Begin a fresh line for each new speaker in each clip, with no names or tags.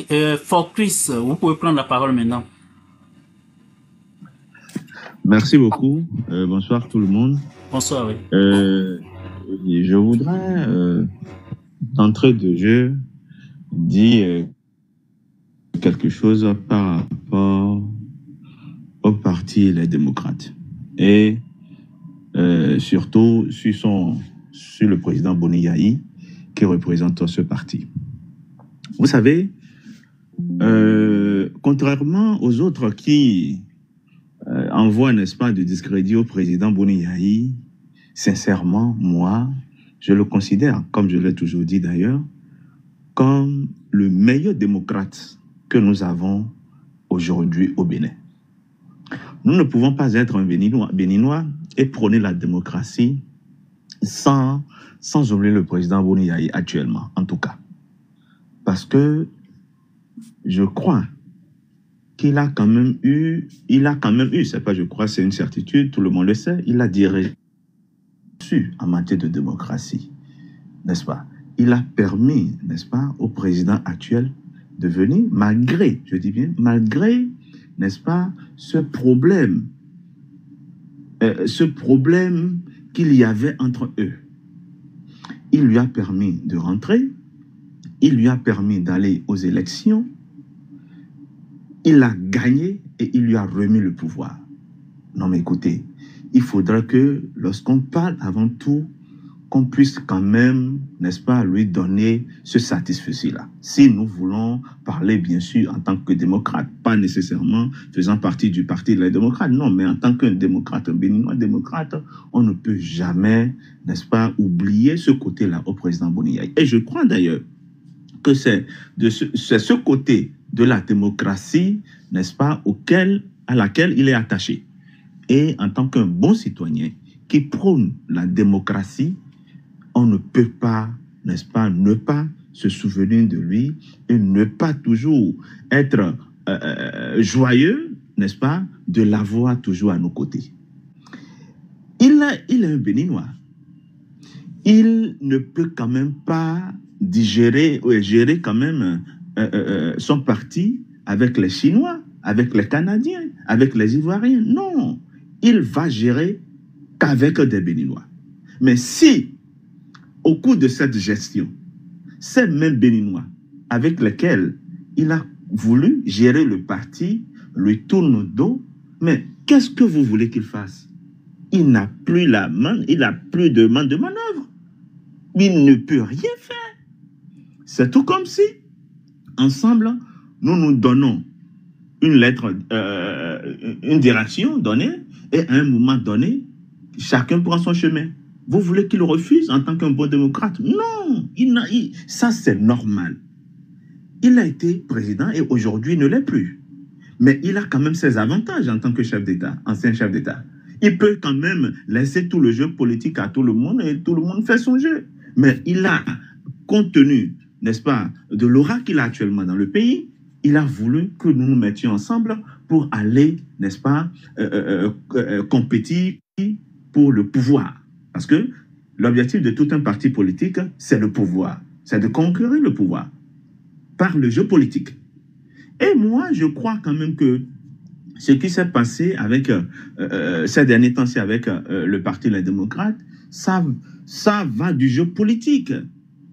Ok, Fort Chris, vous pouvez prendre la parole maintenant.
Merci beaucoup. Bonsoir tout le monde.
Bonsoir, oui.
Je voudrais, d'entrée de jeu, dire quelque chose par rapport au parti Les Démocrates. Et surtout sur le président Boni Yayi, qui représente ce parti. Vous savez, contrairement aux autres qui envoient, n'est-ce pas, du discrédit au président Boni Yayi, sincèrement, moi, je le considère, comme je l'ai toujours dit d'ailleurs, comme le meilleur démocrate que nous avons aujourd'hui au Bénin. Nous ne pouvons pas être un Béninois et prôner la démocratie sans oublier le président Boni Yayi actuellement, en tout cas. Parce que je crois qu'il a quand même eu, c'est pas je crois, c'est une certitude, tout le monde le sait, il a dirigé en matière de démocratie, n'est-ce pas? Il a permis, n'est-ce pas, au président actuel de venir, malgré, je dis bien, malgré, n'est-ce pas, ce problème qu'il y avait entre eux. Il lui a permis de rentrer, il lui a permis d'aller aux élections, il a gagné et il lui a remis le pouvoir. Non mais écoutez, il faudra que lorsqu'on parle avant tout, qu'on puisse quand même, n'est-ce pas, lui donner ce satisfecit-là. Si nous voulons parler, bien sûr, en tant que démocrate, pas nécessairement faisant partie du parti des démocrates, non, mais en tant qu'un démocrate, un béninois démocrate, on ne peut jamais, n'est-ce pas, oublier ce côté-là au président Boni Yayi. Et je crois d'ailleurs que c'est ce côté de la démocratie, n'est-ce pas, à laquelle il est attaché. Et en tant qu'un bon citoyen qui prône la démocratie, on ne peut pas, n'est-ce pas, ne pas se souvenir de lui et ne pas toujours être joyeux, n'est-ce pas, de l'avoir toujours à nos côtés. Il est un Béninois. Il ne peut quand même pas gérer quand même son parti avec les Chinois, avec les Canadiens, avec les Ivoiriens. Non, il va gérer qu'avec des Béninois. Mais si, au cours de cette gestion, ces mêmes Béninois avec lesquels il a voulu gérer le parti lui tournent le dos, mais qu'est-ce que vous voulez qu'il fasse? Il n'a plus la main, il n'a plus de main de manœuvre. Il ne peut rien faire. C'est tout comme si, ensemble, nous nous donnons une lettre, une direction donnée, et à un moment donné, chacun prend son chemin. Vous voulez qu'il refuse en tant qu'un bon démocrate? Non, ça c'est normal. Il a été président et aujourd'hui il ne l'est plus. Mais il a quand même ses avantages en tant que chef d'État, ancien chef d'État. Il peut quand même laisser tout le jeu politique à tout le monde et tout le monde fait son jeu. Mais il a, compte tenu, n'est-ce pas, de l'aura qu'il a actuellement dans le pays, il a voulu que nous nous mettions ensemble pour aller, n'est-ce pas, compétir pour le pouvoir. Parce que l'objectif de tout un parti politique, c'est le pouvoir. C'est de conquérir le pouvoir par le jeu politique. Et moi, je crois quand même que ce qui s'est passé avec ces derniers temps, avec le parti Les Démocrates, ça va du jeu politique.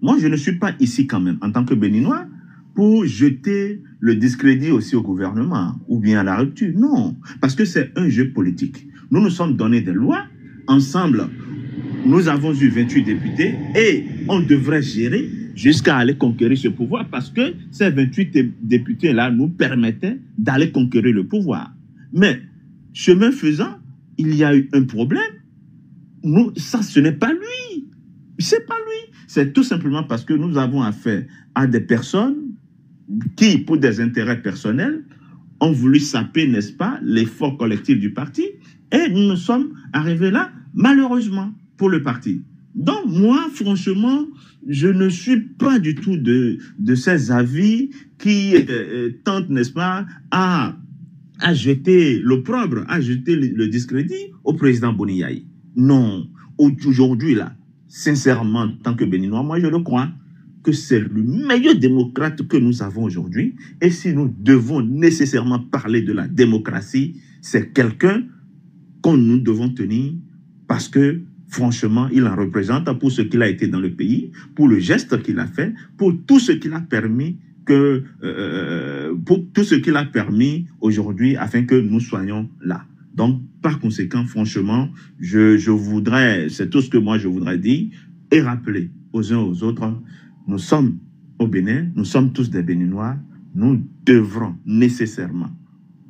Moi, je ne suis pas ici quand même, en tant que Béninois, pour jeter le discrédit aussi au gouvernement ou bien à la rupture. Non, parce que c'est un jeu politique. Nous nous sommes donné des lois, ensemble, nous avons eu 28 députés et on devrait gérer jusqu'à aller conquérir ce pouvoir parce que ces 28 députés-là nous permettaient d'aller conquérir le pouvoir. Mais, chemin faisant, il y a eu un problème. Ça, ce n'est pas lui. C'est pas lui. C'est tout simplement parce que nous avons affaire à des personnes qui, pour des intérêts personnels, ont voulu saper, n'est-ce pas, l'effort collectif du parti. Et nous sommes arrivés là, malheureusement, pour le parti. Donc, moi, franchement, je ne suis pas du tout de ces avis qui tentent, n'est-ce pas, à jeter l'opprobre, à jeter le discrédit au président Boni Yayi. Non, aujourd'hui, là, sincèrement, en tant que Béninois, moi, je le crois, que c'est le meilleur démocrate que nous avons aujourd'hui. Et si nous devons nécessairement parler de la démocratie, c'est quelqu'un qu'on nous devons tenir parce que, franchement, il en représente pour ce qu'il a été dans le pays, pour le geste qu'il a fait, pour tout ce qu'il a permis pour tout ce qu'il a permis aujourd'hui afin que nous soyons là. Donc, par conséquent, franchement, c'est tout ce que moi je voudrais dire et rappeler aux uns aux autres, nous sommes au Bénin, nous sommes tous des Béninois, nous devrons nécessairement,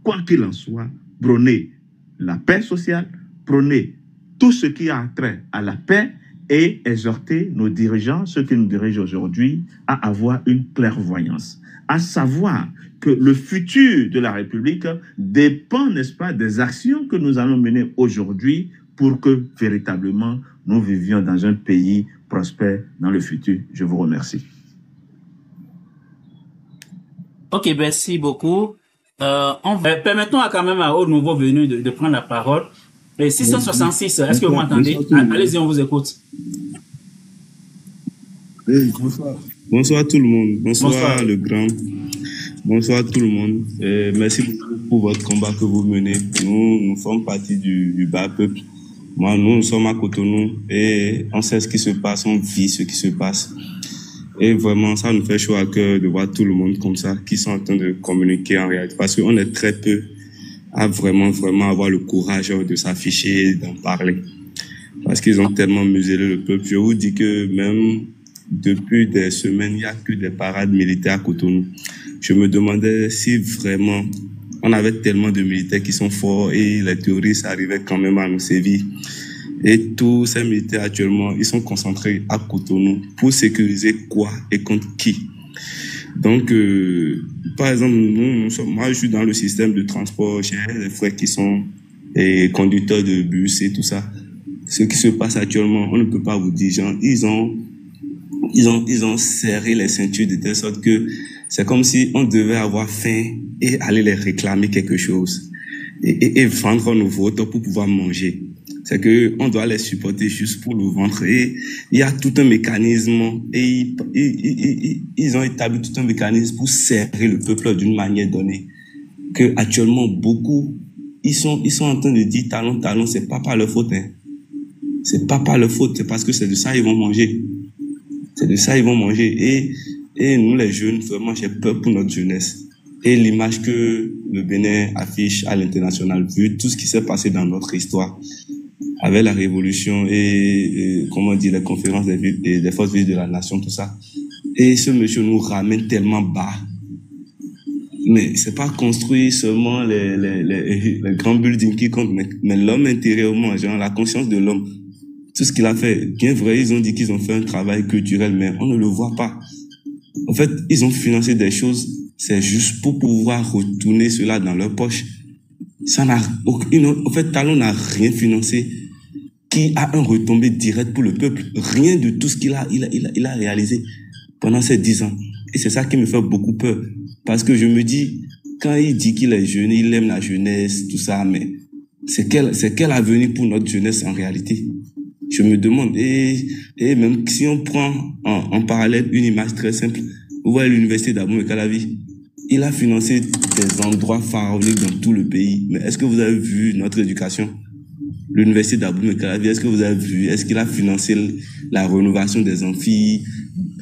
quoi qu'il en soit, prôner la paix sociale, prôner tout ce qui a trait à la paix et exhorter nos dirigeants, ceux qui nous dirigent aujourd'hui, à avoir une clairvoyance, à savoir que le futur de la République dépend, n'est-ce pas, des actions que nous allons mener aujourd'hui pour que véritablement nous vivions dans un pays prospère dans le futur. Je vous remercie.
Ok, merci beaucoup. Permettons quand même aux nouveaux venus de prendre la parole. Et 666, est-ce que vous m'entendez? Allez-y, on vous écoute.
Oui, bonsoir. Bonsoir tout le monde. Bonsoir le grand. Bonsoir tout le monde. Merci beaucoup pour votre combat que vous menez. Nous sommes partis du bas peuple. Nous sommes à Cotonou et on sait ce qui se passe, on vit ce qui se passe. Et vraiment, ça nous fait chaud à cœur de voir tout le monde comme ça, qui sont en train de communiquer en réalité. Parce qu'on est très peu à vraiment avoir le courage de s'afficher et d'en parler. Parce qu'ils ont tellement muselé le peuple. Je vous dis que même depuis des semaines, il n'y a que des parades militaires à Cotonou. Je me demandais si vraiment on avait tellement de militaires qui sont forts et les terroristes arrivaient quand même à nous sévir. Et tous ces militaires actuellement, ils sont concentrés à Cotonou pour sécuriser quoi et contre qui. Donc, par exemple, moi je suis dans le système de transport, j'ai des frères qui sont conducteurs de bus et tout ça. Ce qui se passe actuellement, on ne peut pas vous dire, genre, ils ont serré les ceintures de telle sorte que c'est comme si on devait avoir faim et aller les réclamer quelque chose et vendre nos votes pour pouvoir manger. C'est que on doit les supporter juste pour le ventre. Et il y a tout un mécanisme et ils ont établi tout un mécanisme pour serrer le peuple d'une manière donnée. Que actuellement beaucoup ils sont en train de dire talon, c'est pas par leur faute, hein. C'est pas par leur faute, c'est parce que c'est de ça ils vont manger. C'est de ça ils vont manger. Et nous les jeunes, vraiment j'ai peur pour notre jeunesse. Et l'image que le Bénin affiche à l'international, vu tout ce qui s'est passé dans notre histoire, avec la révolution et comment dire, les conférences des forces vives de la nation, tout ça. Et ce monsieur nous ramène tellement bas. Mais c'est pas construire seulement les grands buildings qui comptent, mais l'homme intérieurement, genre la conscience de l'homme. Tout ce qu'il a fait, bien vrai, ils ont dit qu'ils ont fait un travail culturel, mais on ne le voit pas. En fait, ils ont financé des choses, c'est juste pour pouvoir retourner cela dans leur poche. En fait, Talon n'a rien financé qui a un retombé direct pour le peuple. Rien de tout ce qu'il a réalisé pendant ces 10 ans. Et c'est ça qui me fait beaucoup peur. Parce que je me dis, quand il dit qu'il est jeune, il aime la jeunesse, tout ça, mais c'est quel avenir pour notre jeunesse en réalité? Je me demande, et même si on prend en parallèle une image très simple, vous voyez l'université d'Abomey-Calavi, il a financé des endroits pharaoniques dans tout le pays. Mais est-ce que vous avez vu notre éducation? L'université d'Abomey-Calavi, est-ce que vous avez vu? Est-ce qu'il a financé la rénovation des amphis?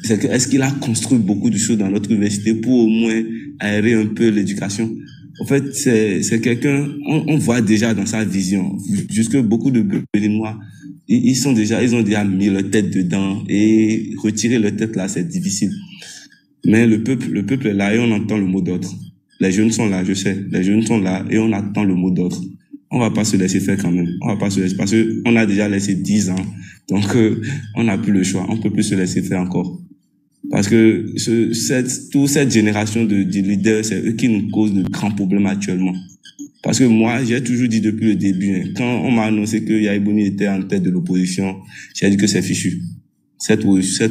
Est-ce qu'il a construit beaucoup de choses dans notre université pour au moins aérer un peu l'éducation? En fait, c'est quelqu'un, on voit déjà dans sa vision, jusque beaucoup de Béninois, ils ont déjà mis leur tête dedans et retirer leur tête là, c'est difficile. Mais le peuple est là et on entend le mot d'ordre. Les jeunes sont là, je sais, les jeunes sont là et on attend le mot d'ordre. On va pas se laisser faire quand même. On va pas se laisser, parce que on a déjà laissé 10 ans. Donc, on n'a plus le choix. On peut plus se laisser faire encore. Parce que toute cette génération de leaders, c'est eux qui nous causent de grands problèmes actuellement. Parce que moi, j'ai toujours dit depuis le début, quand on m'a annoncé que Yahya Boni était en tête de l'opposition, j'ai dit que c'est fichu. Cette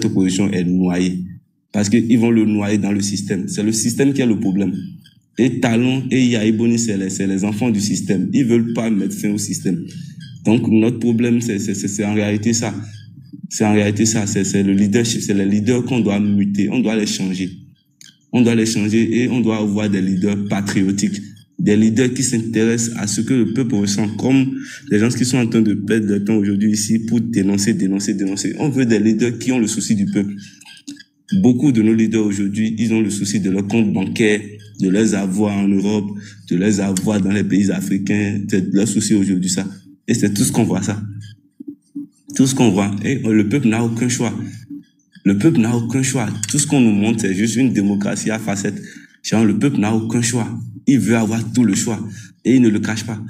opposition est noyée. Parce qu'ils vont le noyer dans le système. C'est le système qui a le problème. Et Talon et Yahya Boni, c'est les enfants du système. Ils veulent pas mettre fin au système. Donc, notre problème, c'est en réalité ça. C'est en réalité ça, c'est le leadership, c'est les leaders qu'on doit muter, on doit les changer. On doit les changer et on doit avoir des leaders patriotiques, des leaders qui s'intéressent à ce que le peuple ressent, comme les gens qui sont en train de perdre leur temps aujourd'hui ici pour dénoncer. On veut des leaders qui ont le souci du peuple. Beaucoup de nos leaders aujourd'hui, ils ont le souci de leur compte bancaire, de leurs avoirs en Europe, de leurs avoirs dans les pays africains. C'est leur souci aujourd'hui, ça. Et c'est tout ce qu'on voit, ça. Tout ce qu'on voit. Et le peuple n'a aucun choix. Le peuple n'a aucun choix. Tout ce qu'on nous montre, c'est juste une démocratie à facettes. Genre, le peuple n'a aucun choix. Il veut avoir tout le choix. Et il ne le cache pas.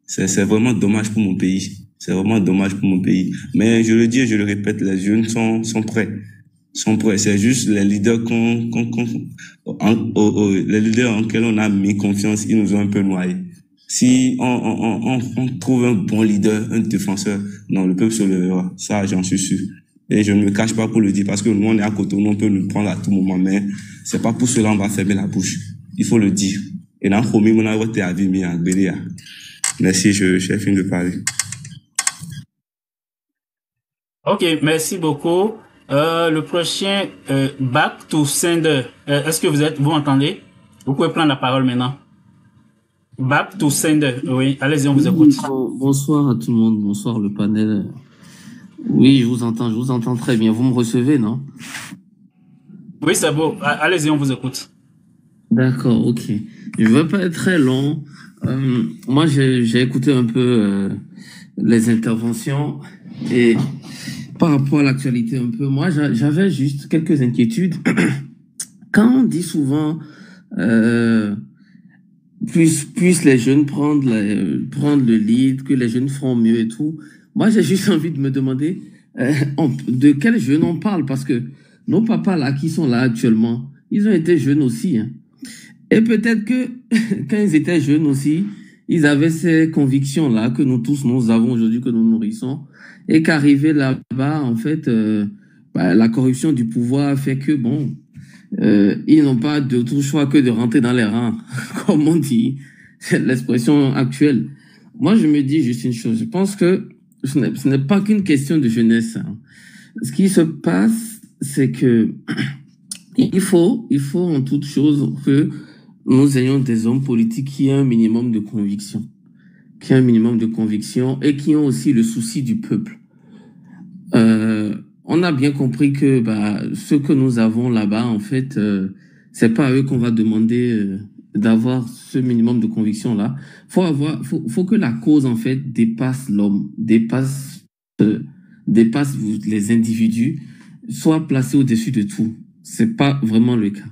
C'est vraiment dommage pour mon pays. C'est vraiment dommage pour mon pays. Mais je le dis et je le répète, les jeunes sont prêts. Sont prêts. C'est juste les leaders les leaders en lesquels on a mis confiance, ils nous ont un peu noyés. Si on trouve un bon leader, un défenseur, non, le peuple se lèvera. Ça, j'en suis sûr. Et je ne me cache pas pour le dire, parce que nous, on est à côté, nous, on peut nous prendre à tout moment, mais c'est pas pour cela on va fermer la bouche. Il faut le dire. Et dans le on a voté à vie, merci, j'ai fini de parler.
Ok, merci beaucoup. Le prochain, Back to Sender. Est-ce que vous m'entendez? Vous pouvez prendre la parole maintenant. Back to Sender. Oui, allez-y, on vous écoute.
Bonsoir à tout le monde. Bonsoir le panel. Oui, je vous entends très bien. Vous me recevez, non?
Oui, c'est beau. Allez-y, on vous écoute.
D'accord, ok. Je ne vais pas être très long. Moi, j'ai écouté un peu les interventions et par rapport à l'actualité un peu, moi, j'avais juste quelques inquiétudes. Quand on dit souvent plus les jeunes prendre le lead, que les jeunes feront mieux et tout, moi, j'ai juste envie de me demander de quels jeunes on parle, parce que nos papas là qui sont là actuellement, ils ont été jeunes aussi, hein. Et peut-être que quand ils étaient jeunes aussi, ils avaient ces convictions-là que nous tous, nous avons aujourd'hui, que nous nourrissons, et qu'arrivé là-bas, en fait, la corruption du pouvoir fait que, bon, ils n'ont pas d'autre choix que de rentrer dans les rangs, comme on dit, c'est l'expression actuelle. Moi, je me dis juste une chose, je pense que ce n'est pas qu'une question de jeunesse, hein. Ce qui se passe, c'est que il faut en toute chose que nous ayons des hommes politiques qui aient un minimum de conviction, et qui ont aussi le souci du peuple. On a bien compris que ce que nous avons là-bas, en fait, c'est pas à eux qu'on va demander d'avoir ce minimum de conviction-là. Faut que la cause, en fait, dépasse l'homme, dépasse les individus, soit placée au-dessus de tout. C'est pas vraiment le cas.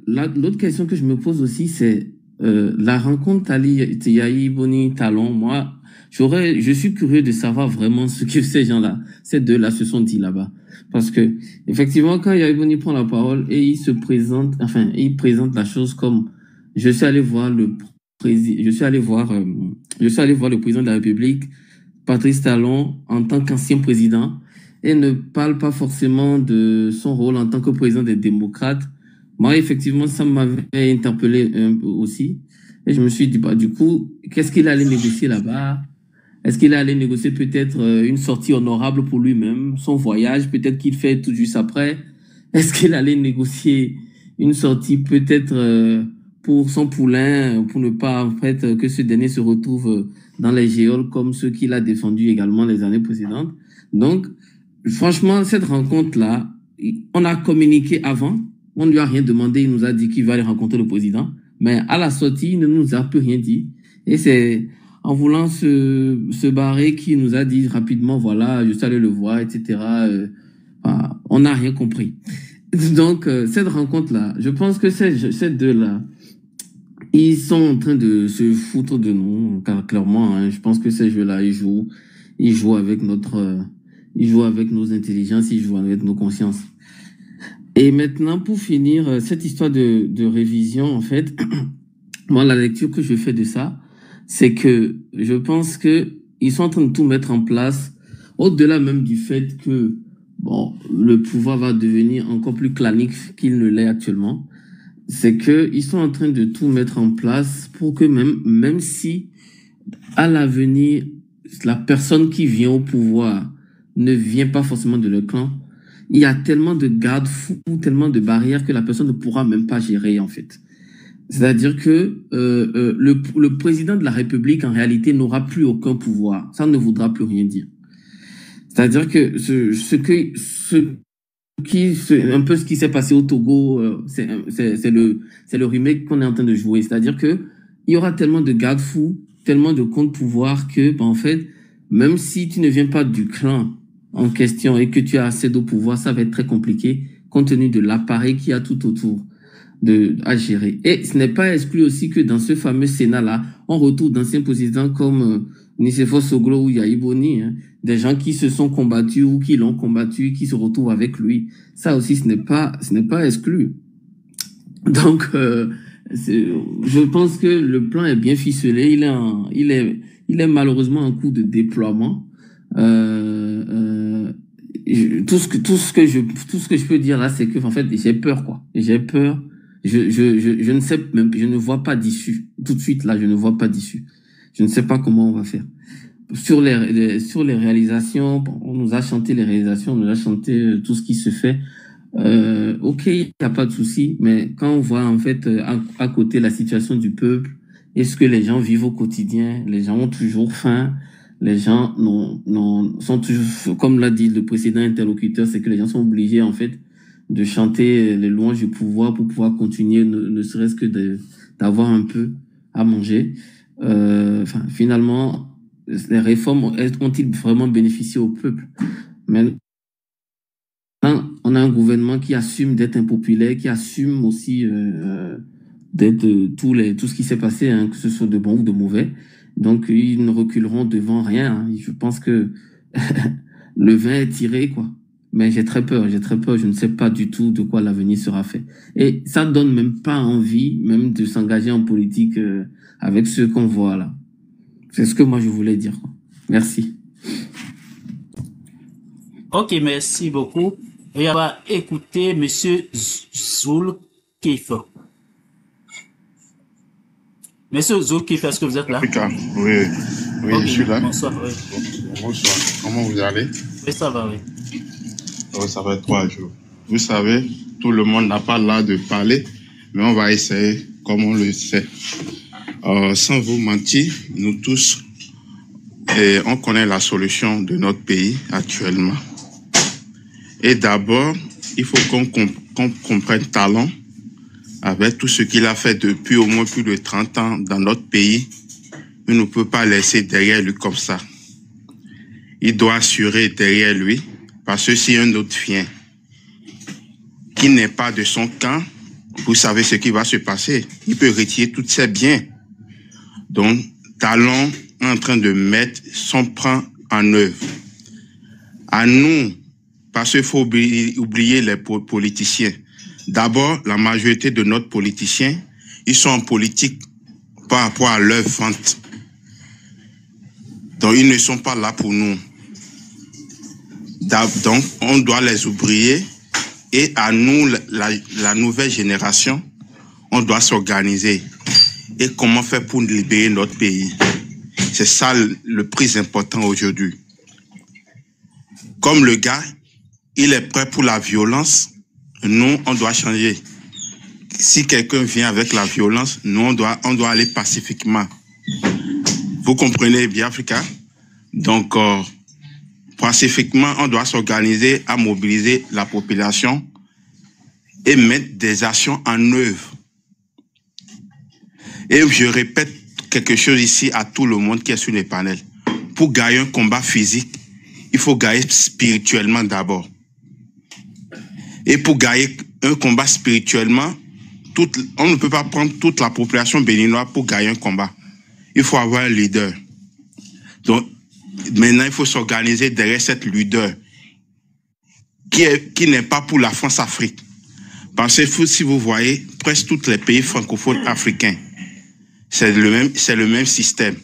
L'autre question que je me pose aussi, c'est la rencontre Tali Boni Talon. Moi, je suis curieux de savoir vraiment ce que ces gens-là, ces deux-là se sont dit là-bas. Parce que, effectivement, quand Yahi Boni prend la parole et il présente la chose comme, je suis allé voir le président de la République, Patrice Talon, en tant qu'ancien président, et ne parle pas forcément de son rôle en tant que président des démocrates. Moi, effectivement, ça m'avait interpellé un peu aussi. Et je me suis dit, du coup, qu'est-ce qu'il allait négocier là-bas? Est-ce qu'il allait négocier peut-être une sortie honorable pour lui-même, son voyage, peut-être qu'il fait tout juste après? Est-ce qu'il allait négocier une sortie peut-être pour son poulain, pour ne pas, en fait, que ce dernier se retrouve dans les géoles comme ceux qu'il a défendus également les années précédentes? Donc, franchement, cette rencontre-là, on a communiqué avant. On ne lui a rien demandé, il nous a dit qu'il va aller rencontrer le président. Mais à la sortie, il ne nous a plus rien dit. Et c'est en voulant se barrer qu'il nous a dit rapidement, voilà, je suis allé le voir, etc. On n'a rien compris. Donc, cette rencontre-là, je pense que ces deux-là, ils sont en train de se foutre de nous, car clairement, hein, je pense que ces jeux-là, ils jouent avec nos intelligences, ils jouent avec nos consciences. Et maintenant, pour finir, cette histoire de révision, en fait, moi, la lecture que je fais de ça, c'est que je pense que ils sont en train de tout mettre en place, au-delà même du fait que, bon, le pouvoir va devenir encore plus clanique qu'il ne l'est actuellement. C'est que ils sont en train de tout mettre en place pour que même si, à l'avenir, la personne qui vient au pouvoir ne vient pas forcément de leur clan, il y a tellement de garde-fous, tellement de barrières que la personne ne pourra même pas gérer, en fait. C'est-à-dire que le président de la République, en réalité, n'aura plus aucun pouvoir. Ça ne voudra plus rien dire. C'est-à-dire que un peu ce qui s'est passé au Togo, c'est le remake qu'on est en train de jouer. C'est-à-dire que il y aura tellement de garde-fous, tellement de contre-pouvoir que, en fait, même si tu ne viens pas du clan en question et que tu as assez de pouvoir, ça va être très compliqué compte tenu de l'appareil qu'il y a tout autour à gérer. Et ce n'est pas exclu aussi que dans ce fameux Sénat-là, on retrouve d'anciens présidents comme Nicéphore Soglo ou Yahi Boni, hein, des gens qui se sont combattus ou qui l'ont combattu, qui se retrouvent avec lui. Ça aussi, ce n'est pas exclu. Donc, je pense que le plan est bien ficelé. Il est malheureusement en cours de déploiement. Tout ce que je peux dire là, c'est que en fait, j'ai peur, quoi. J'ai peur. Je ne sais même, je ne vois pas d'issue. Tout de suite là, je ne vois pas d'issue. Je ne sais pas comment on va faire. Sur les réalisations, on nous a chanté les réalisations, on nous a chanté tout ce qui se fait. Ok, il n'y a pas de souci, mais quand on voit en fait à côté la situation du peuple, est-ce que les gens vivent au quotidien, les gens ont toujours faim, les gens sont toujours, comme l'a dit le précédent interlocuteur, c'est que les gens sont obligés en fait de chanter les louanges du pouvoir pour pouvoir continuer, ne serait-ce que d'avoir un peu à manger. Finalement, les réformes ont-ils vraiment bénéficié au peuple? Mais on a un gouvernement qui assume d'être impopulaire, qui assume aussi d'être tout ce qui s'est passé, hein, que ce soit de bon ou de mauvais. Donc, ils ne reculeront devant rien. Hein. Je pense que le vin est tiré, quoi. Mais j'ai très peur. Je ne sais pas du tout de quoi l'avenir sera fait. Et ça donne même pas envie, même de s'engager en politique avec ce qu'on voit là. C'est ce que moi je voulais dire, quoi. Merci.
Ok, merci beaucoup. Et on va écouter Monsieur Zulkiffe. Monsieur Zulkiffe, est-ce que vous êtes là?
Oui, okay, je suis là.
Bonsoir, oui.
Bonsoir. Comment vous allez?
Oui, ça va, oui.
Oui, ça fait 3 jours. Vous savez, tout le monde n'a pas l'art de parler, mais on va essayer comme on le sait. Sans vous mentir, nous tous, on connaît la solution de notre pays actuellement. Et d'abord, il faut qu'on comprenne Talon avec tout ce qu'il a fait depuis au moins plus de 30 ans dans notre pays. Il ne peut pas laisser derrière lui comme ça. Il doit assurer derrière lui, parce que si un autre vient qui n'est pas de son camp, vous savez ce qui va se passer. Il peut retirer tous ses biens. Donc, Talon est en train de mettre son plan en œuvre. À nous, parce qu'il faut oublier les politiciens. D'abord, la majorité de nos politiciens, ils sont en politique par rapport à leur vente. Donc, ils ne sont pas là pour nous. Donc, on doit les oublier. Et à nous, la nouvelle génération, on doit s'organiser. Et comment faire pour libérer notre pays? C'est ça le plus important aujourd'hui. Comme le gars, il est prêt pour la violence, nous, on doit changer. Si quelqu'un vient avec la violence, nous, on doit aller pacifiquement. Vous comprenez bien, Africa? Donc, pacifiquement, on doit s'organiser à mobiliser la population et mettre des actions en œuvre. Et je répète quelque chose ici à tout le monde qui est sur les panels. Pour gagner un combat physique, il faut gagner spirituellement d'abord. Et pour gagner un combat spirituellement, on ne peut pas prendre toute la population béninoise pour gagner un combat. Il faut avoir un leader. Donc, maintenant, il faut s'organiser derrière cette leader qui n'est pas pour la France-Afrique. Parce que si vous voyez, presque tous les pays francophones africains, c'est le même système.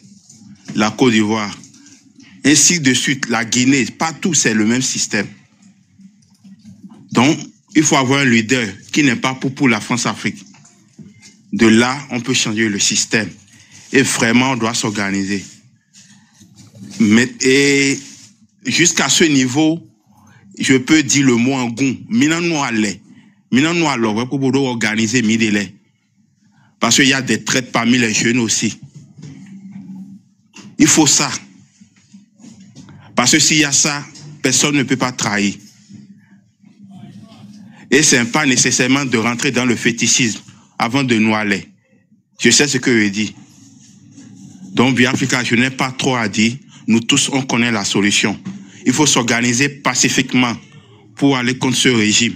La Côte d'Ivoire, ainsi de suite, la Guinée, partout c'est le même système. Donc, il faut avoir un leader qui n'est pas pour la France-Afrique. De là, on peut changer le système. Et vraiment, on doit s'organiser. Et jusqu'à ce niveau, je peux dire le mot en goût. Maintenant, nous allons pour organiser Midélé. Parce qu'il y a des traites parmi les jeunes aussi. Il faut ça. Parce que s'il y a ça, personne ne peut pas trahir. Et ce n'est pas nécessairement de rentrer dans le fétichisme avant de nous aller. Je sais ce que je dis. Donc, Biafrika, je n'ai pas trop à dire. Nous tous, on connaît la solution. Il faut s'organiser pacifiquement pour aller contre ce régime.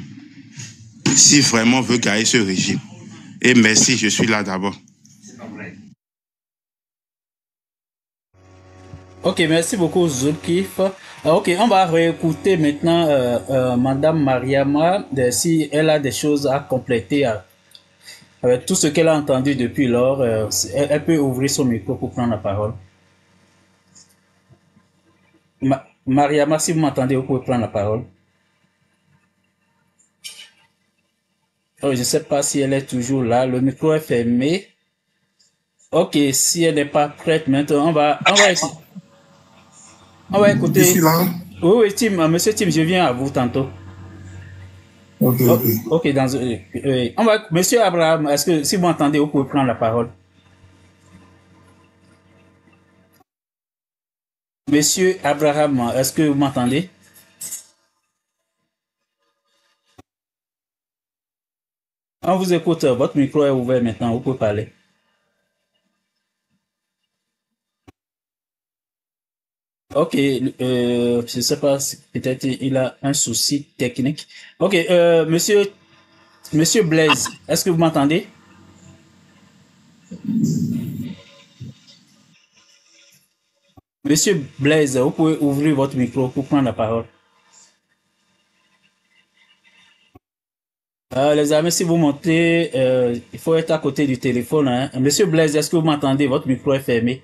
Si vraiment on veut gagner ce régime. Et merci, je suis là d'abord.
Ok, merci beaucoup Zulkif. Ok, on va réécouter maintenant Madame Mariama si elle a des choses à compléter avec tout ce qu'elle a entendu depuis lors. Elle peut ouvrir son micro pour prendre la parole. Mariama, si vous m'entendez, vous pouvez prendre la parole. Oh, je ne sais pas si elle est toujours là. Le micro est fermé. Ok, si elle n'est pas prête maintenant, on va écouter.
Je suis là.
Oui, Tim, monsieur Tim, je viens à vous tantôt.
Ok.
Ok, monsieur Abraham, est-ce que si vous m'entendez, vous pouvez prendre la parole. Monsieur Abraham, est-ce que vous m'entendez? On vous écoute, votre micro est ouvert maintenant, vous pouvez parler. Ok, je ne sais pas, peut-être il a un souci technique. Ok, monsieur Blaise, est-ce que vous m'entendez? Monsieur Blaise, vous pouvez ouvrir votre micro pour prendre la parole. Les amis, si vous montez, il faut être à côté du téléphone. Hein. Monsieur Blaise, est-ce que vous m'entendez? Votre micro est fermé.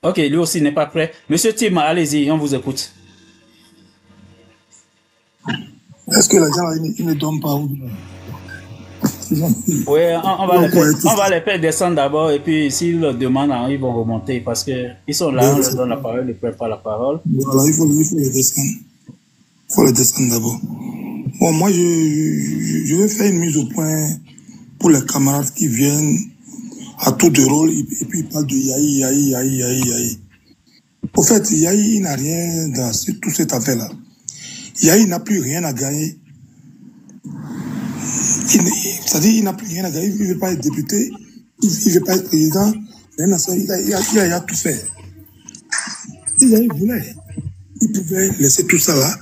Ok, lui aussi n'est pas prêt. Monsieur Tim, allez-y, on vous écoute.
Est-ce que les gens ils ne dorment pas?
Oui, on va les faire descendre d'abord et puis s'ils le demandent, ils vont remonter parce qu'ils sont là, on leur donne la parole, ils ne prennent pas la parole.
Voilà, il faut les descendre. Il faut les descendre d'abord. Bon, moi, je vais faire une mise au point pour les camarades qui viennent à tour de rôle et puis ils parlent de Yahi. Au fait, Yahi n'a rien dans toute cette affaire-là. Yahi n'a plus rien à gagner. C'est-à-dire qu'il n'a plus rien à gagner. Il ne veut pas être député, il ne veut pas être président. Il a tout fait. Si Yahi voulait, il pouvait laisser tout ça là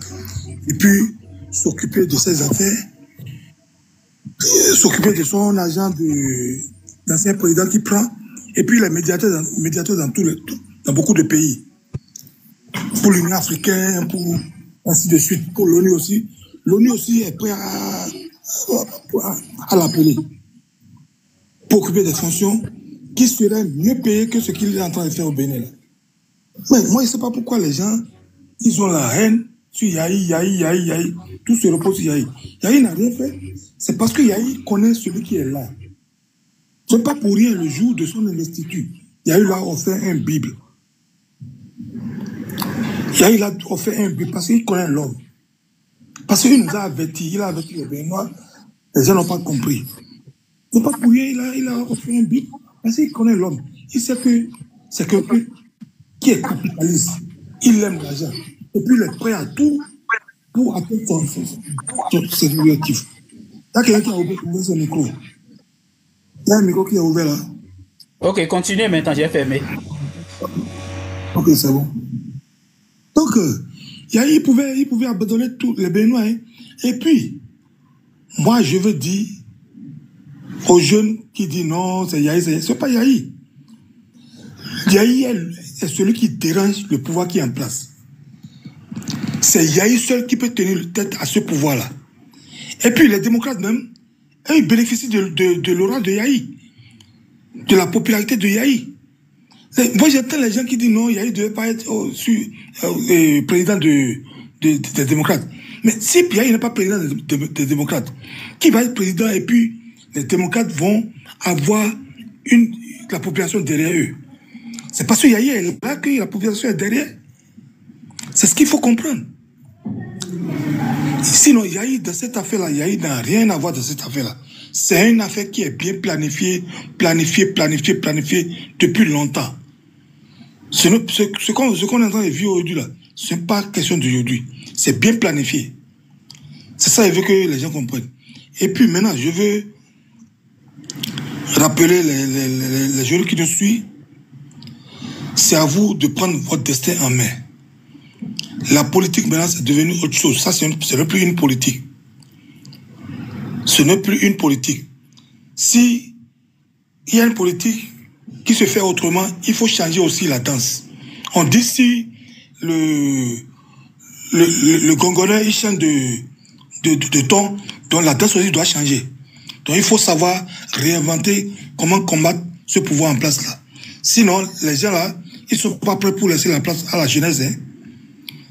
et puis s'occuper de ses affaires, s'occuper de son agent d'ancien président qui prend, et puis les médiateurs dans beaucoup de pays. Pour l'Union africaine, pour ainsi de suite, pour l'ONU aussi. L'ONU aussi est prêt à l'appeler pour occuper des fonctions qui seraient mieux payées que ce qu'il est en train de faire au Bénin. Mais moi, je ne sais pas pourquoi les gens, ils ont la haine sur Yahi. Tout se repose sur Yahi. Yahi n'a rien fait. C'est parce que Yahi connaît celui qui est là. Ce n'est pas pour rien le jour de son investiture. Yahi l'a offert un Bible. Yahi l'a offert un Bible parce qu'il connaît l'homme. Parce qu'il nous a avertis, il a averti les Béninois, les gens n'ont pas compris. Ce n'est pas pour rien, il a offert un Bible parce qu'il connaît l'homme. Il sait que c'est quelqu'un qui est capitaliste. Il aime l'argent. Et puis il est prêt à tout pour atteindre ses objectifs. Il y a quelqu'un qui a ouvert son micro. Il y a un micro qui est ouvert là.
Ok, continuez maintenant, j'ai fermé.
Ok, c'est bon. Donc, il pouvait abandonner tous les Béninois. Hein. Et puis, moi, je veux dire aux jeunes qui disent non, c'est Yahi, c'est pas Yahi. Yahi est celui qui dérange le pouvoir qui est en place. C'est Yahi seul qui peut tenir tête à ce pouvoir-là. Et puis, les démocrates même, ils bénéficient de l'aura de Yahi, de la popularité de Yahi. Moi, j'entends les gens qui disent non, Yahi ne devait pas être président des démocrates. Mais si Yahi n'est pas président des démocrates, qui va être président et puis les démocrates vont avoir la population derrière eux? C'est parce que Yahi est là que la population est derrière. C'est ce qu'il faut comprendre. Sinon, Yahi, dans cette affaire-là, Yahi n'a rien à voir dans cette affaire-là. C'est une affaire qui est bien planifiée depuis longtemps. Ce qu'on est en train de vivre aujourd'hui, là, ce n'est pas question d'aujourd'hui. C'est bien planifié. C'est ça, il veut que les gens comprennent. Et puis maintenant, je veux rappeler les jeunes qui nous suivent. C'est à vous de prendre votre destin en main. La politique, maintenant, c'est devenu autre chose. Ça, ce n'est plus une politique. Ce n'est plus une politique. Si il y a une politique qui se fait autrement, il faut changer aussi la danse. On dit si le gongolais, il change de ton, donc la danse aussi doit changer. Donc il faut savoir réinventer comment combattre ce pouvoir en place là. Sinon, les gens là, ils ne sont pas prêts pour laisser la place à la jeunesse. Hein.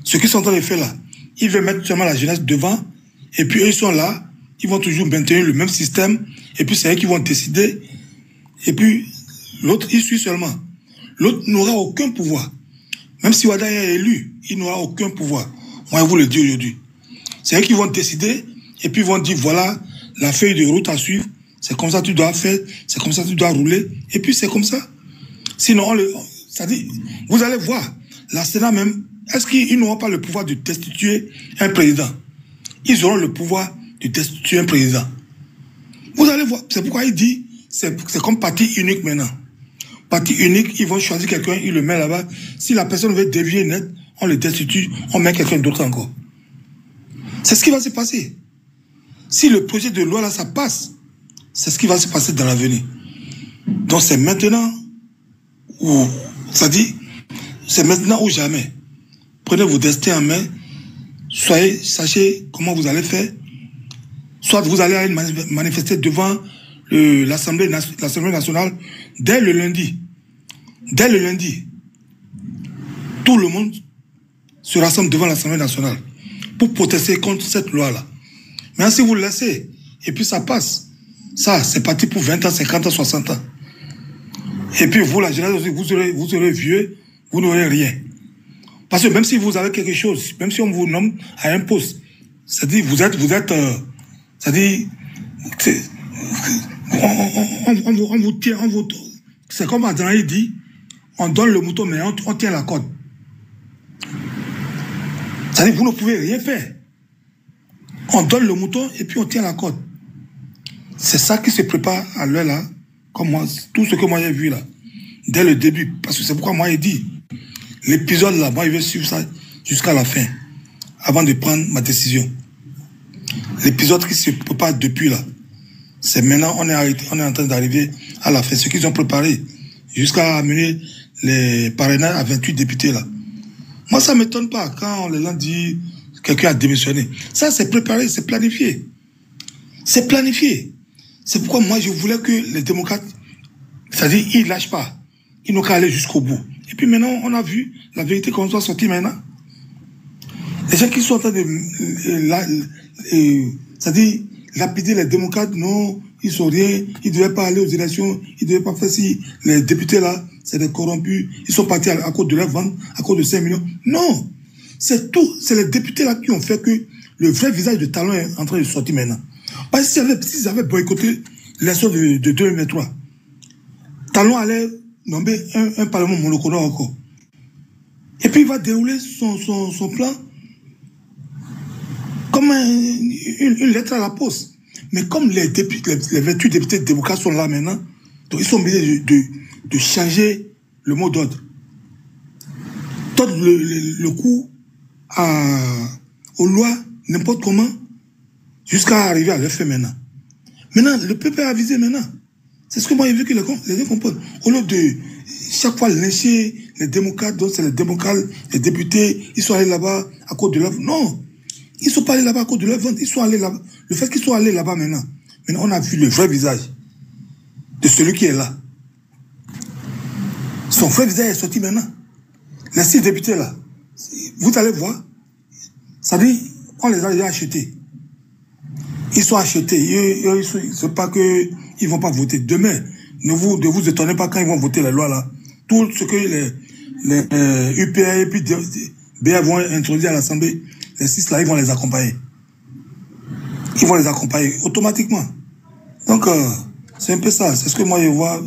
Ce qu'ils sont en train de faire là, ils veulent mettre seulement la jeunesse devant, et puis eux, ils sont là, ils vont toujours maintenir le même système, et puis c'est eux qui vont décider, et puis l'autre, il suit seulement. L'autre n'aura aucun pouvoir. Même si Wada est élu, il n'aura aucun pouvoir. Moi, je vous le dis aujourd'hui. C'est eux qui vont décider, et puis ils vont dire, voilà, la feuille de route à suivre, c'est comme ça que tu dois faire, c'est comme ça que tu dois rouler, et puis c'est comme ça. Sinon, ça dit, vous allez voir, la Sénat même, est-ce qu'ils n'auront pas le pouvoir de destituer un président? Ils auront le pouvoir de destituer un président. Vous allez voir, c'est pourquoi il dit, c'est comme parti unique maintenant. Parti unique, ils vont choisir quelqu'un, ils le mettent là-bas. Si la personne veut dévier net, on le destitue, on met quelqu'un d'autre encore. C'est ce qui va se passer. Si le projet de loi là, ça passe, c'est ce qui va se passer dans l'avenir. Donc c'est maintenant ou ça dit, c'est maintenant ou jamais. Prenez vos destins en main, sachez comment vous allez faire. Soit vous allez aller manifester devant l'Assemblée nationale dès le lundi. Dès le lundi, tout le monde se rassemble devant l'Assemblée nationale pour protester contre cette loi-là. Mais si vous le laissez, et puis ça passe, ça, c'est parti pour 20 ans, 50 ans, 60 ans. Et puis vous, la jeunesse, vous serez vieux, vous n'aurez rien. Parce que même si vous avez quelque chose, même si on vous nomme à un poste, c'est-à-dire c'est-à-dire, on vous tient, c'est comme Adrien dit, on donne le mouton, mais on tient la corde. C'est-à-dire, vous ne pouvez rien faire. On donne le mouton et puis on tient la corde. C'est ça qui se prépare à l'heure là, comme moi, tout ce que moi j'ai vu là, dès le début. Parce que c'est pourquoi moi j'ai dit, l'épisode là, moi je vais suivre ça jusqu'à la fin, avant de prendre ma décision. L'épisode qui se prépare depuis là, c'est maintenant, on est en train d'arriver à la fin. Ce qu'ils ont préparé, jusqu'à amener les parrainages à 28 députés là. Moi, ça ne m'étonne pas quand les gens disent quelqu'un a démissionné. Ça, c'est préparé, c'est planifié. C'est planifié. C'est pourquoi moi, je voulais que les démocrates, c'est-à-dire, ils ne lâchent pas. Ils n'ont qu'à aller jusqu'au bout. Et puis maintenant, on a vu la vérité qu'on soit sortie maintenant. Les gens qui sont en train de... c'est-à-dire, lapider les démocrates, non, ils sont rien, ils ne devaient pas aller aux élections, ils ne devaient pas faire si les députés là, c'est des corrompus, ils sont partis à cause de leur vente, à cause de 5 millions. Non, c'est tout, c'est les députés là qui ont fait que le vrai visage de Talon est en train de sortir maintenant. Parce que s'ils avaient boycotté l'élection de 2023, Talon allait nommer un parlement monocolore encore. Et puis il va dérouler son plan comme une lettre à la poste. Mais comme les 28 députés démocrates sont là maintenant, donc ils sont obligés de changer le mot d'ordre. Tordre le coup aux lois, n'importe comment, jusqu'à arriver à le faire maintenant. Maintenant, le peuple est avisé maintenant. C'est ce que moi j'ai vu que les gens comprennent. Au lieu de chaque fois lyncher les démocrates, donc c'est les démocrates, les députés, ils sont allés là-bas à cause de leur... Non! Ils ne sont pas allés là-bas à cause de leur vente. Ils sont allés là-bas. Le fait qu'ils soient allés là-bas maintenant, on a vu le vrai visage de celui qui est là. Son vrai visage est sorti maintenant. Les 6 députés là, vous allez voir, ça dit, on les a déjà achetés. Ils sont achetés. Ce n'est pas qu'ils ne vont pas voter. Demain, ne vous étonnez pas quand ils vont voter la loi là. tout ce que les UPA et puis BA vont introduire à l'Assemblée, les 6 là, ils vont les accompagner. Ils vont les accompagner automatiquement. Donc, c'est un peu ça. C'est ce que moi je vois.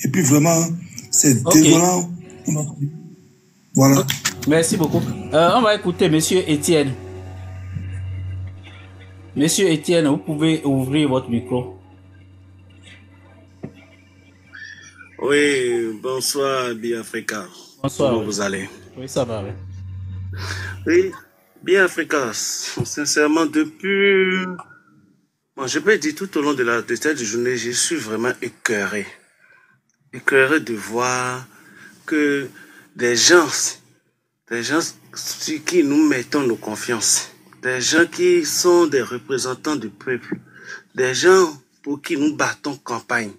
Et puis vraiment, c'est désolant pour notre vie. Voilà.
Merci beaucoup. On va écouter Monsieur Étienne. Monsieur Étienne, vous pouvez ouvrir votre micro.
Oui, bonsoir, Biafrica.
Bonsoir.
Comment vous allez?
Oui, ça va. Oui,
oui, Biafrica, sincèrement, depuis... Bon, je peux dire tout au long de cette journée, je suis vraiment écœuré. Écœuré de voir que des gens sur qui nous mettons nos confiances, des gens qui sont des représentants du peuple, des gens pour qui nous battons campagne,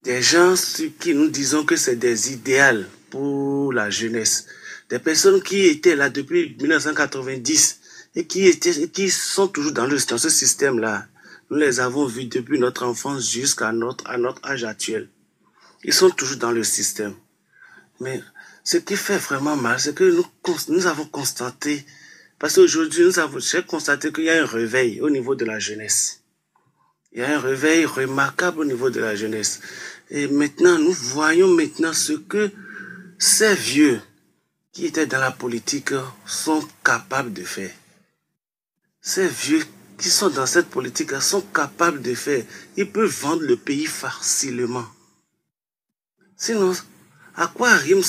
des gens sur qui nous disons que c'est des idéaux pour la jeunesse, des personnes qui étaient là depuis 1990 et qui sont toujours dans ce système-là. Nous les avons vus depuis notre enfance jusqu'à notre âge actuel. Ils sont toujours dans le système. Mais ce qui fait vraiment mal, c'est que nous avons constaté, parce qu'aujourd'hui, j'ai constaté qu'il y a un réveil au niveau de la jeunesse. Il y a un réveil remarquable au niveau de la jeunesse. Et maintenant, nous voyons maintenant ce que ces vieux qui étaient dans la politique sont capables de faire. Ces vieux qui sont dans cette politique sont capables de faire. Ils peuvent vendre le pays facilement. Sinon, à quoi riment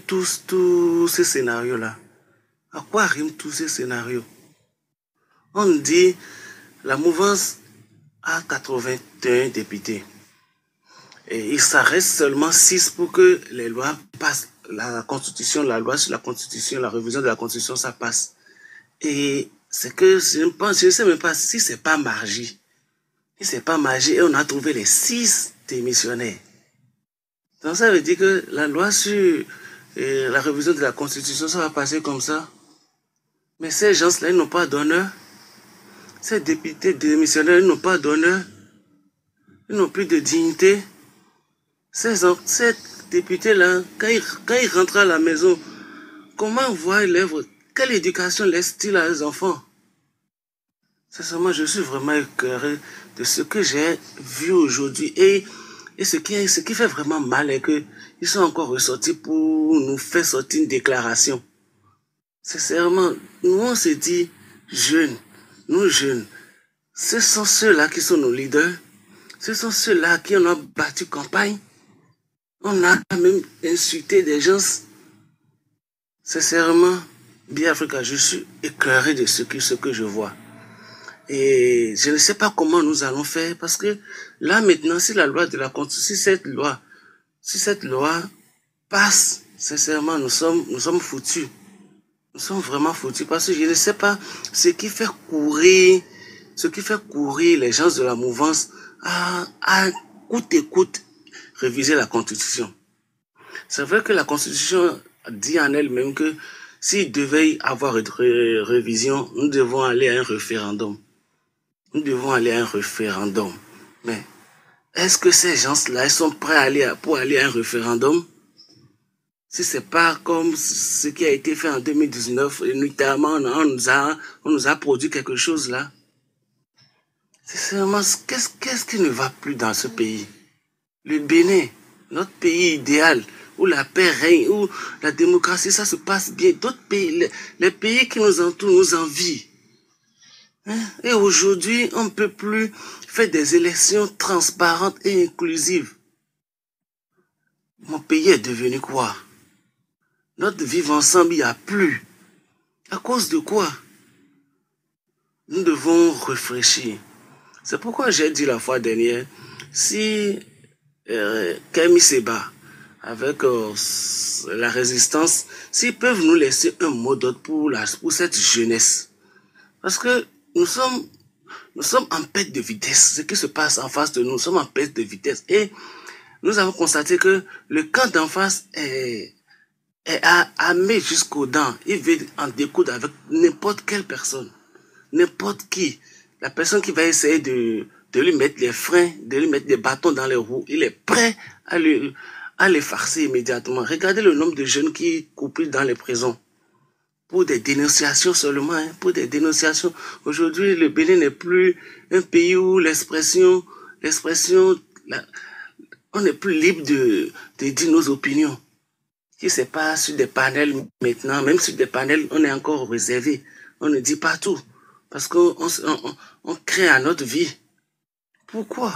tous ces scénarios-là? À quoi riment tous ces scénarios? On dit la mouvance a 81 députés. Et il s'arrête seulement 6 pour que les lois passent. La Constitution, la loi sur la Constitution, la révision de la Constitution, ça passe. Et c'est que je ne sais même pas si c'est pas magie. Si c'est pas magie, et on a trouvé les 6 démissionnaires. Donc ça veut dire que la loi sur la révision de la Constitution, ça va passer comme ça. Mais ces gens-là, ils n'ont pas d'honneur. Ces députés démissionnaires, ils n'ont pas d'honneur. Ils n'ont plus de dignité. Ces députés-là, quand ils rentrent à la maison, comment voir l'œuvre? Quelle éducation laisse-t-il à leurs enfants? Sincèrement, je suis vraiment écœuré de ce que j'ai vu aujourd'hui. Et ce qui fait vraiment mal est qu'ils sont encore ressortis pour nous faire sortir une déclaration. Sincèrement, nous on se dit, nous jeunes, ce sont ceux-là qui sont nos leaders. Ce sont ceux-là qui en ont battu campagne. On a même insulté des gens. Sincèrement, Biafrica, je suis éclairé de ce que je vois. Et je ne sais pas comment nous allons faire, parce que là maintenant, si la loi de la Constitution, si cette loi passe, sincèrement, nous sommes foutus. Nous sommes vraiment foutus, parce que je ne sais pas ce qui fait courir les gens de la mouvance à coûte et coûte réviser la Constitution. C'est vrai que la Constitution dit en elle-même que s'il devait y avoir une révision, nous devons aller à un référendum. Nous devons aller à un référendum. Mais est-ce que ces gens-là sont prêts pour aller à un référendum? Si c'est pas comme ce qui a été fait en 2019, et notamment on nous a produit quelque chose là. C'est vraiment qu'est-ce qui ne va plus dans ce pays? Le Bénin, notre pays idéal, où la paix règne, où la démocratie, ça se passe bien. D'autres pays, les pays qui nous entourent nous envient. Et aujourd'hui, on ne peut plus faire des élections transparentes et inclusives. Mon pays est devenu quoi? Notre vivre ensemble, il n'y a plus. À cause de quoi? Nous devons réfléchir. C'est pourquoi j'ai dit la fois dernière, si Kemi Seba, avec la résistance, s'ils peuvent nous laisser un mot d'ordre pour cette jeunesse. Parce que nous sommes en perte de vitesse. Ce qui se passe en face de nous, nous sommes en perte de vitesse. Et nous avons constaté que le camp d'en face est armé jusqu'aux dents. Il veut en découdre avec n'importe quelle personne. N'importe qui. La personne qui va essayer de lui mettre les freins, de lui mettre des bâtons dans les roues, il est prêt à à les farcer immédiatement. Regardez le nombre de jeunes qui coupent dans les prisons. Pour des dénonciations seulement, hein, pour des dénonciations. Aujourd'hui, le Bénin n'est plus un pays où l'expression, on n'est plus libre de dire nos opinions. Si c'est pas sur des panels maintenant, même sur des panels, on est encore réservé. On ne dit pas tout. Parce qu'on crée à notre vie. Pourquoi?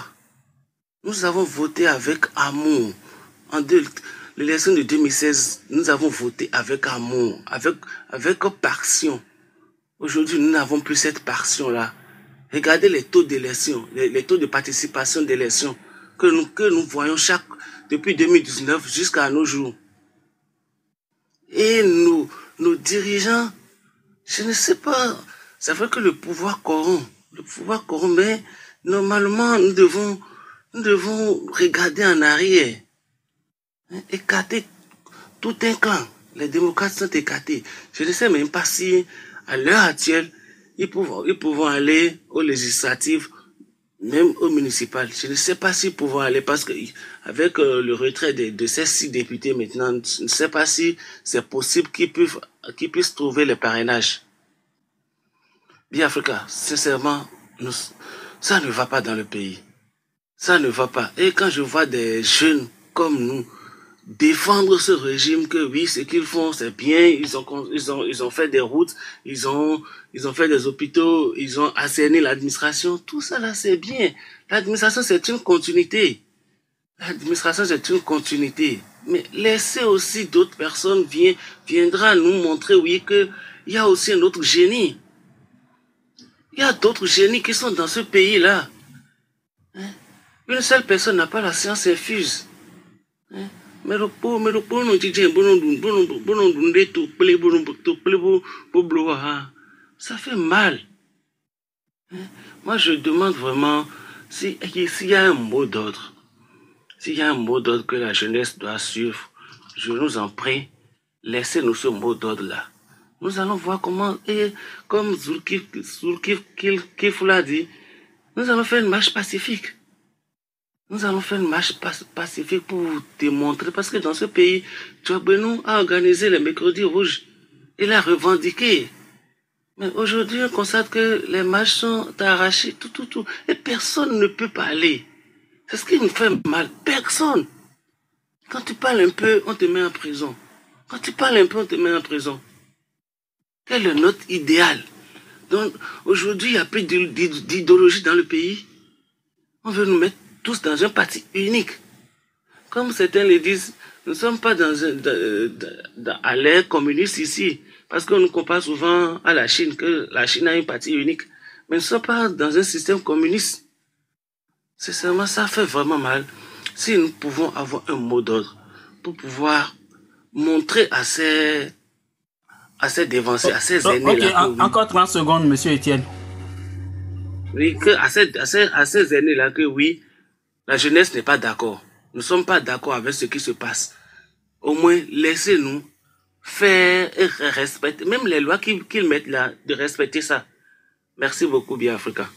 Nous avons voté avec amour. L'élection de 2016, nous avons voté avec amour, avec passion. Aujourd'hui, nous n'avons plus cette passion-là. Regardez les taux d'élection, les taux de participation d'élection que nous voyons depuis 2019 jusqu'à nos jours. Et nos dirigeants, je ne sais pas, c'est vrai que le pouvoir corrompt, mais normalement, nous devons regarder en arrière, écarter tout un clan. Les démocrates sont écartés. Je ne sais même pas si, à l'heure actuelle, ils pourront aller aux législatives, même aux municipales. Je ne sais pas s'ils pourront aller parce que avec le retrait de ces 6 députés maintenant, je ne sais pas si c'est possible qu'ils puissent trouver le parrainage. Bien Africa, sincèrement, ça ne va pas dans le pays. Ça ne va pas. Et quand je vois des jeunes comme nous défendre ce régime, que oui, ce qu'ils font, c'est bien, ils ont fait des routes, ils ont fait des hôpitaux, ils ont assaini l'administration, tout ça là, c'est bien. L'administration, c'est une continuité. L'administration, c'est une continuité. Mais laissez aussi d'autres personnes viendra nous montrer, oui, que il y a aussi un autre génie. Il y a d'autres génies qui sont dans ce pays-là. Une seule personne n'a pas la science infuse. Ça fait mal. Moi, je demande vraiment s'il y a un mot d'ordre. S'il y a un mot d'ordre que la jeunesse doit suivre, je nous en prie, laissez-nous ce mot d'ordre-là. Nous allons voir comment, et comme Zulkif l'a dit, nous allons faire une marche pacifique. Nous allons faire une marche pacifique pour vous démontrer, parce que dans ce pays, Tchouabénou a organisé les mercredis rouges. Il a revendiqué. Mais aujourd'hui, on constate que les marches sont arrachées, tout. Et personne ne peut parler. C'est ce qui nous fait mal. Personne. Quand tu parles un peu, on te met en prison. Quand tu parles un peu, on te met en prison. Quel est notre idéal? Donc, aujourd'hui, il n'y a plus d'idéologie dans le pays. On veut nous mettre tous dans un parti unique. Comme certains le disent, nous ne sommes pas à l'ère communiste ici. Parce qu'on nous compare souvent à la Chine, que la Chine a un parti unique. Mais nous ne sommes pas dans un système communiste. Sincèrement, ça fait vraiment mal. Si nous pouvons avoir un mot d'ordre pour pouvoir montrer à ces dévancés, à ces aînés-là.
Ok, encore 30 secondes, monsieur Etienne.
Oui, à ces aînés-là, que oui, la jeunesse n'est pas d'accord. Nous ne sommes pas d'accord avec ce qui se passe. Au moins, laissez-nous faire et respecter, même les lois qu'ils mettent là, de respecter ça. Merci beaucoup, Bien Africa.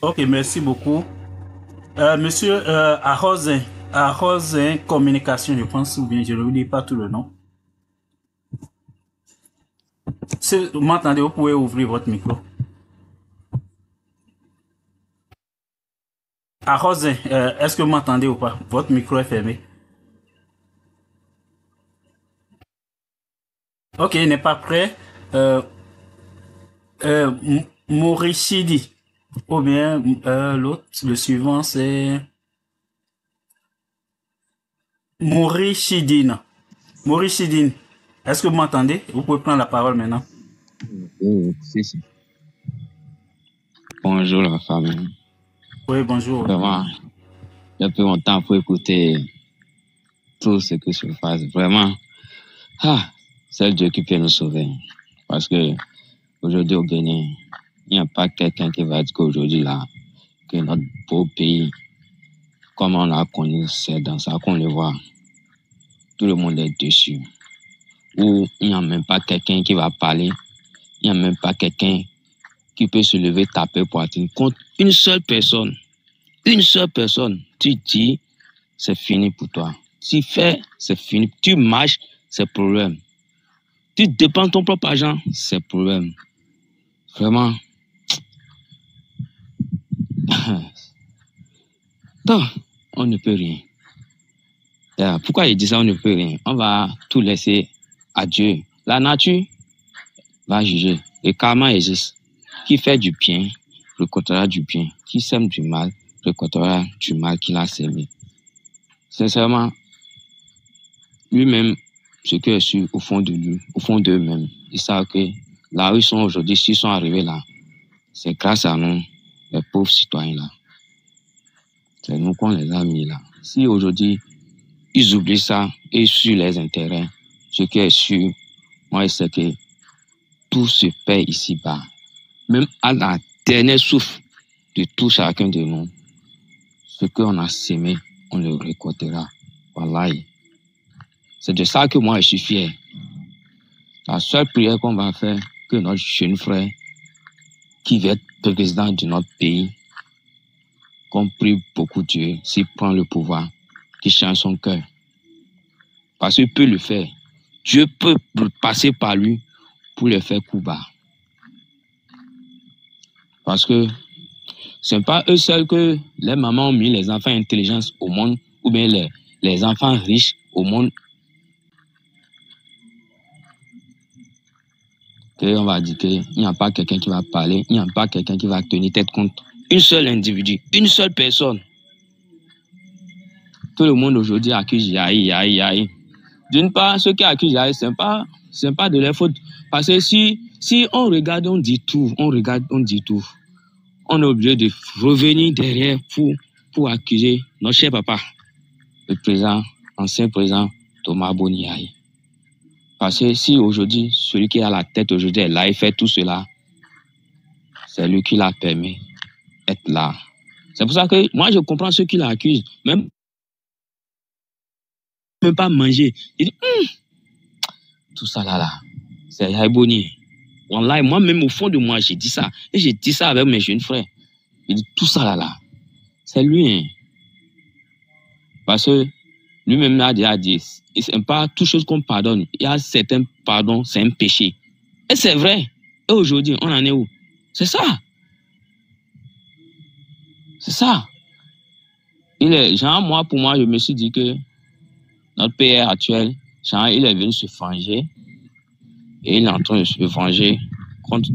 Ok, merci beaucoup. Monsieur Arrosin Communication, je pense, ou bien je ne vous dis pas tout le nom. Si vous m'entendez, vous pouvez ouvrir votre micro. Arrosin, est-ce que vous m'entendez ou pas? Votre micro est fermé. Ok, il n'est pas prêt. Maurichidi. Ou bien l'autre, le suivant, c'est Maurichidine. Maurichidine. Est-ce que vous m'entendez? Vous pouvez prendre la parole maintenant.
Oui. Bonjour la famille.
Oui, bonjour.
Vraiment, j'ai pris mon temps pour écouter tout ce que se passe. Vraiment, c'est Dieu qui peut nous sauver. Parce que aujourd'hui au Bénin, il n'y a pas quelqu'un qui va dire qu'aujourd'hui là, que notre beau pays, comme on l'a connu, c'est dans ça qu'on le voit. Tout le monde est dessus. Où il n'y a même pas quelqu'un qui va parler, il n'y a même pas quelqu'un qui peut se lever, taper poitrine contre une seule personne. Une seule personne. Tu dis, c'est fini pour toi. Tu fais, c'est fini. Tu marches, c'est problème. Tu dépenses ton propre argent, c'est problème. Vraiment. Non, on ne peut rien. Pourquoi il dit ça, on ne peut rien? On va tout laisser à Dieu. La nature va juger. Le karma existe. Qui fait du bien, récoltera du bien. Qui sème du mal, récoltera du mal qu'il a sémé. Sincèrement, lui-même, ce que je suis au fond de lui, au fond d'eux-mêmes, ils savent que là où ils sont aujourd'hui, s'ils sont arrivés là, c'est grâce à nous, les pauvres citoyens là. C'est nous qu'on les a mis là. Si aujourd'hui, ils oublient ça et sur les intérêts, ce qui est sûr, moi, je sais que tout se paie ici-bas. Même à la dernière souffle de tout chacun de nous, ce qu'on a sémé, on le récoltera. Voilà. C'est de ça que moi, je suis fier. La seule prière qu'on va faire, que notre jeune frère, qui va être président de notre pays, qu'on prie beaucoup Dieu, s'il prend le pouvoir, qu'il change son cœur. Parce qu'il peut le faire. Dieu peut passer par lui pour le faire coup bas. Parce que ce n'est pas eux seuls que les mamans ont mis les enfants intelligents au monde, ou bien les enfants riches au monde. Et on va dire qu'il n'y a pas quelqu'un qui va parler, il n'y a pas quelqu'un qui va tenir tête contre une seule individu, une seule personne. Tout le monde aujourd'hui accuse Yahi. D'une part, ceux qui accusent Yahi, ce n'est pas de leur faute. Parce que si on regarde, on dit tout. On dit tout. On est obligé de revenir derrière pour accuser notre cher papa, le président, ancien président Thomas Boni Yahi. Parce que si aujourd'hui, celui qui a la tête aujourd'hui est là, il fait tout cela, c'est lui qui l'a permis d'être là. C'est pour ça que moi, je comprends ceux qui l'accusent. Même pas manger. Il dit, tout ça là, c'est Yahi Boni. Wallahi, moi-même, au fond de moi, j'ai dit ça. Et j'ai dit ça avec mes jeunes frères. Il dit, tout ça là, c'est lui. Hein. Parce que lui-même a déjà dit, ce n'est pas toute chose qu'on pardonne. Il y a certains pardons, c'est un péché. Et c'est vrai. Et aujourd'hui, on en est où? C'est ça. C'est ça. Genre, pour moi, je me suis dit que notre PR actuel, genre, il est venu se venger. Et il est en train de se venger contre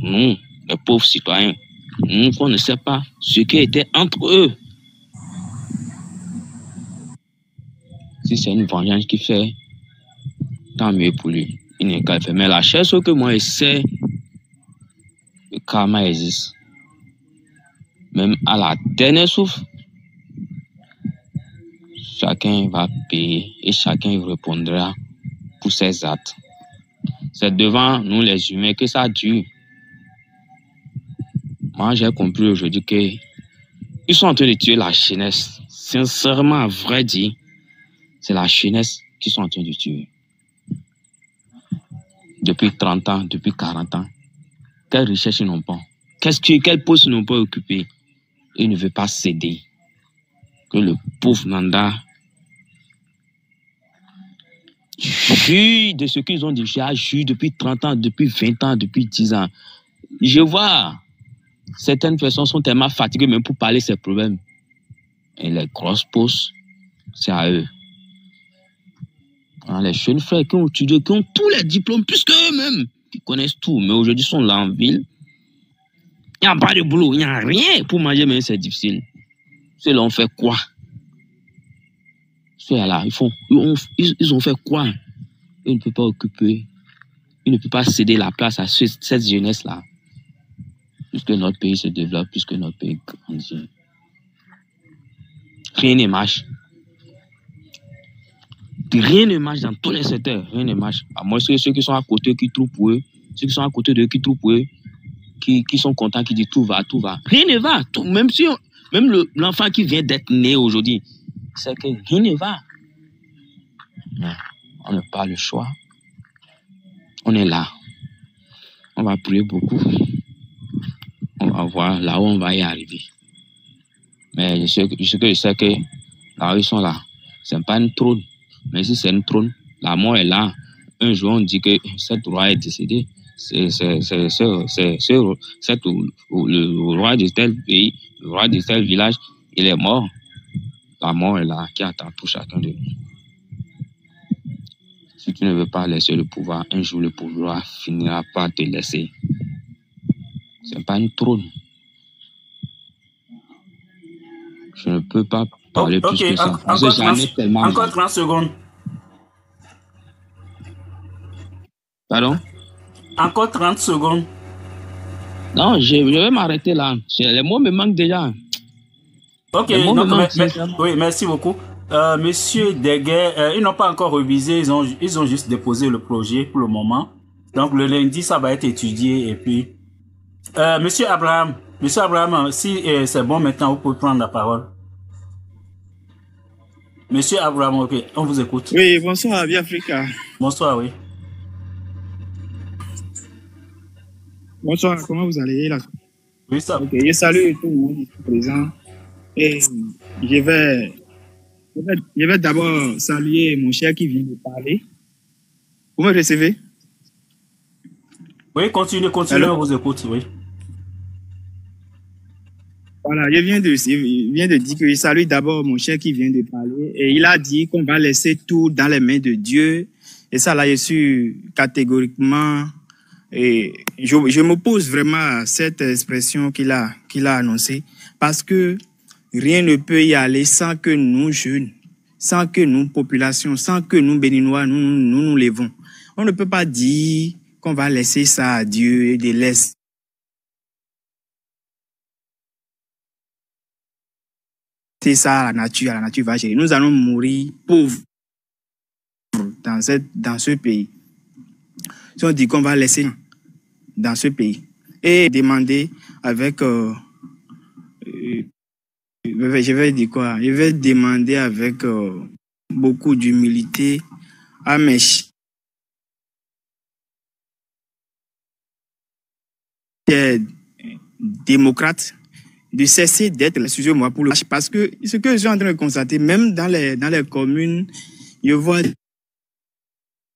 nous, les pauvres citoyens. Nous, qu'on ne sait pas ce qui était entre eux. Si c'est une vengeance qu'il fait, tant mieux pour lui. Il n'est qu'à le faire. Mais la chose que moi, je sais, le karma existe. Même à la dernière souffle, chacun va payer et chacun répondra pour ses actes. C'est devant nous les humains que ça dure. Moi, j'ai compris aujourd'hui qu'ils sont en train de tuer la jeunesse. Sincèrement, à vrai dire, c'est la jeunesse qu'ils sont en train de tuer. Depuis 30 ans, depuis 40 ans, quelle richesse ils n'ont pas? Quel poste ils n'ont pas occupé? Ils ne veulent pas céder. Que le pauvre Nanda jure de ce qu'ils ont déjà juré depuis 30 ans, depuis 20 ans, depuis 10 ans. Je vois, certaines personnes sont tellement fatiguées même pour parler de ces problèmes. Et les grosses postes, c'est à eux. Alors, les jeunes frères qui ont étudié, qui ont tous les diplômes, plus qu'eux-mêmes, qui connaissent tout, mais aujourd'hui sont là en ville. Il n'y a pas de boulot, il n'y a rien pour manger, mais c'est difficile. Ceux-là ont fait quoi? Ceux-là, ils ont fait quoi? Ils ne peuvent pas occuper, ils ne peuvent pas céder la place à cette jeunesse-là. Puisque notre pays se développe, puisque notre pays grandit. Rien ne marche. Rien ne marche dans tous les secteurs. Rien ne marche. À moins que ceux qui sont à côté qui trouvent pour eux, ceux qui sont à côté d'eux qui trouvent pour eux, qui sont contents, qui disent tout va, tout va. Rien ne va. Tout, même l'enfant qui vient d'être né aujourd'hui, c'est que rien ne va. Mais on n'a pas le choix. On est là. On va prier beaucoup. On va voir là où on va y arriver. Mais je sais que là où ils sont là, c'est pas une trône. Mais si c'est une trône, la mort est là. Un jour, on dit que cet roi est décédé. Le roi de tel pays, le roi de tel village, il est mort. La mort est là, qui attend pour chacun de nous. Si tu ne veux pas laisser le pouvoir, un jour le pouvoir finira par te laisser. C'est pas une trône. Je ne peux pas parler plus que ça. Parce que j'en ai tellement.
Encore 30 secondes.
Pardon?
Encore 30 secondes.
Non, je vais m'arrêter là. Les mots me manquent déjà.
Ok, oui, merci beaucoup. Monsieur Deguet, ils n'ont pas encore révisé, ils ont juste déposé le projet pour le moment. Donc le lundi, ça va être étudié et puis... Monsieur Abraham, si c'est bon maintenant, vous pouvez prendre la parole. Monsieur Abraham, ok, on vous écoute.
Oui, bonsoir, Biafrica.
Bonsoir, oui.
Bonsoir, comment vous allez là?
Oui, ça.
Ok, je salue tout le monde ici présent. Et je vais d'abord saluer mon cher qui vient de parler. Vous me recevez?
Oui, continuez, on vous écoute, oui.
Voilà, il vient de dire que je salue d'abord mon cher qui vient de parler. Et il a dit qu'on va laisser tout dans les mains de Dieu. Et ça, là, je suis catégoriquement... Et je m'oppose vraiment à cette expression qu'il a annoncée. Parce que rien ne peut y aller sans que nous, jeunes, sans que nous, populations, sans que nous, Béninois, nous levons. On ne peut pas dire qu'on va laisser ça à Dieu et de laisser ça à la nature va gérer. Nous allons mourir pauvres dans ce pays. Si on dit qu'on va laisser dans ce pays et demander avec... je vais dire quoi? Je vais demander avec beaucoup d'humilité à mes démocrates de cesser d'être, excusez-moi pour le... Parce que ce que je suis en train de constater, même dans les communes, je vois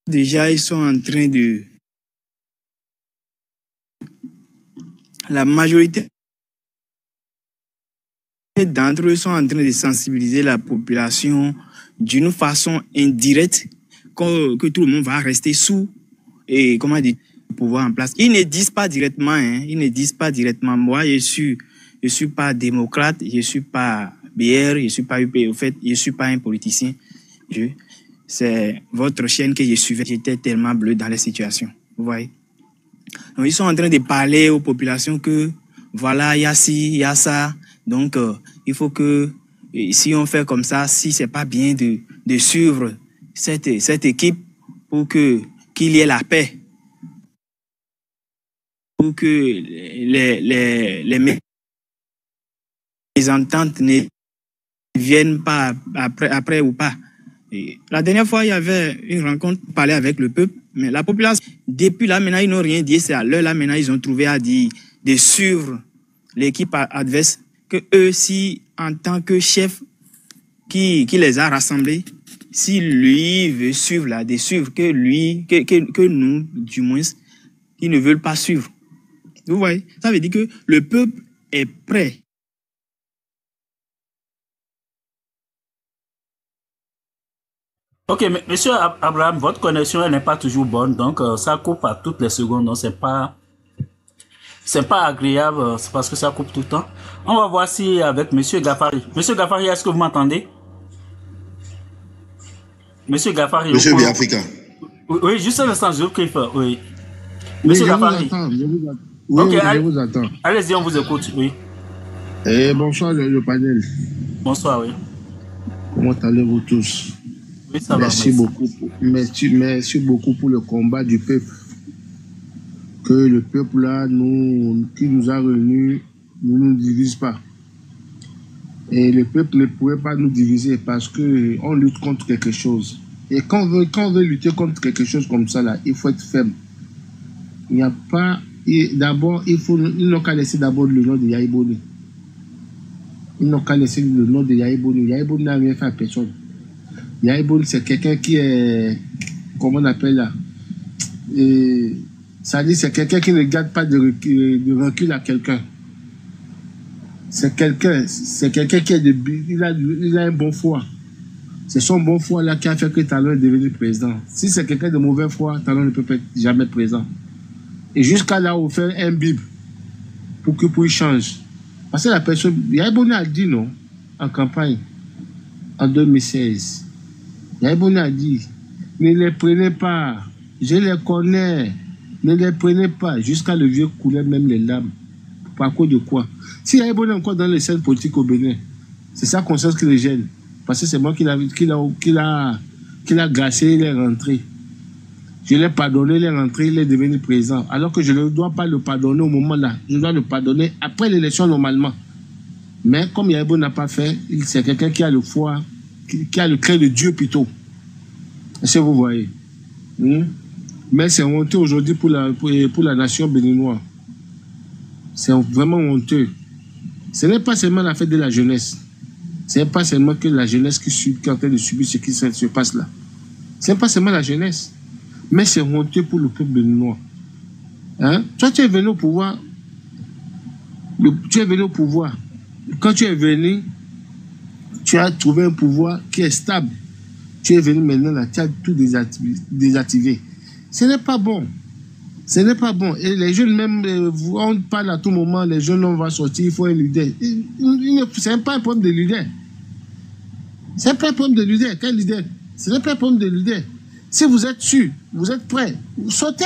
déjà, ils sont en train de... La majorité d'entre eux sont en train de sensibiliser la population d'une façon indirecte que tout le monde va rester sous et comment dire, pouvoir en place. Ils ne disent pas directement, hein, ils ne disent pas directement. Moi, je suis pas démocrate, je suis pas BR, je suis pas UP. Au fait, je suis pas un politicien. C'est votre chaîne que je suivais. J'étais tellement bleu dans les situations. Vous voyez? Donc, ils sont en train de parler aux populations que voilà, il y a ci, il y a ça. Donc, il faut que, si on fait comme ça, si c'est pas bien de suivre cette équipe pour qu'il y ait la paix, pour que les ententes ne viennent pas après ou pas. Et la dernière fois, il y avait une rencontre pour parler avec le peuple, mais la population, depuis là, maintenant, ils n'ont rien dit. C'est à l'heure là, maintenant, ils ont trouvé à dire de suivre l'équipe adverse, que eux, si en tant que chef qui les a rassemblés, si lui veut suivre là, de suivre que nous, du moins, ils ne veulent pas suivre. Vous voyez? Ça veut dire que le peuple est prêt.
Ok, monsieur Abraham, votre connexion n'est pas toujours bonne, donc ça coupe à toutes les secondes, donc c'est pas agréable, c'est parce que ça coupe tout le temps. On va voir si avec monsieur Gafari. Monsieur Gafari, est-ce que vous m'entendez? Monsieur Gafari.
Monsieur Biafrica.
Oui, juste un instant, je vous prie. Oui. Monsieur Gafari.
Oui,
ok,
je vous attends.
Allez-y, on vous écoute, oui.
Bonsoir le panel.
Bonsoir, oui.
Comment allez-vous tous?
Oui, ça
merci
va.
Beaucoup. Merci beaucoup pour le combat du peuple. Que le peuple là, qui nous a réunis, ne nous divise pas. Et le peuple ne pourrait pas nous diviser parce qu'on lutte contre quelque chose. Et quand on veut lutter contre quelque chose comme ça, là, il faut être ferme. Il n'y a pas... D'abord, ils n'ont qu'à laisser d'abord le nom de Yahya Boni. Ils n'ont qu'à laisser le nom de Yahya Boni. Yahya Boni n'a rien fait à personne. Yaïbouni, c'est quelqu'un qui est, comment on appelle là, ça dit c'est quelqu'un qui ne garde pas de recul à quelqu'un. C'est quelqu'un qui est il a un bon foi. C'est son bon foi là qui a fait que Talon est devenu président. Si c'est quelqu'un de mauvaise foi, Talon ne peut être jamais présent. Et jusqu'à là, on fait un bible pour qu'il change. Parce que la personne, Yaïbouni a dit non, en campagne, en 2016. Yaïbouni a dit, ne les prenez pas, je les connais, ne les prenez pas. Jusqu'à le vieux coulait même les larmes. Par cause de quoi? Si Yaïbouni est encore dans les scènes politiques au Bénin, c'est sa conscience qui le gêne. Parce que c'est moi qui l'a glacé, il est rentré. Je l'ai pardonné, il est rentré, il est devenu président. Alors que je ne dois pas le pardonner au moment là. Je dois le pardonner après l'élection normalement. Mais comme Yaïbouni n'a pas fait, c'est quelqu'un qui a le foi, qui a le craint de Dieu plutôt. Est-ce que vous voyez? Mais c'est honteux aujourd'hui pour la nation béninoise. C'est vraiment honteux. Ce n'est pas seulement la fête de la jeunesse. Ce n'est pas seulement que la jeunesse qui est en train de subir ce qui se passe là. Ce n'est pas seulement la jeunesse. Mais c'est honteux pour le peuple béninois. Hein? Toi, tu es venu au pouvoir. Tu es venu au pouvoir. Quand tu es venu, tu as trouvé un pouvoir qui est stable. Tu es venu maintenant là, tu as tout désactivé. Ce n'est pas bon. Ce n'est pas bon. Et les jeunes même, on parle à tout moment, les jeunes, on va sortir, il faut un leader. Ce n'est pas un problème de leader. Ce n'est pas un problème de leader. Quel leader? Ce n'est pas un problème de leader. Si vous êtes sûr, vous êtes prêts, vous sautez.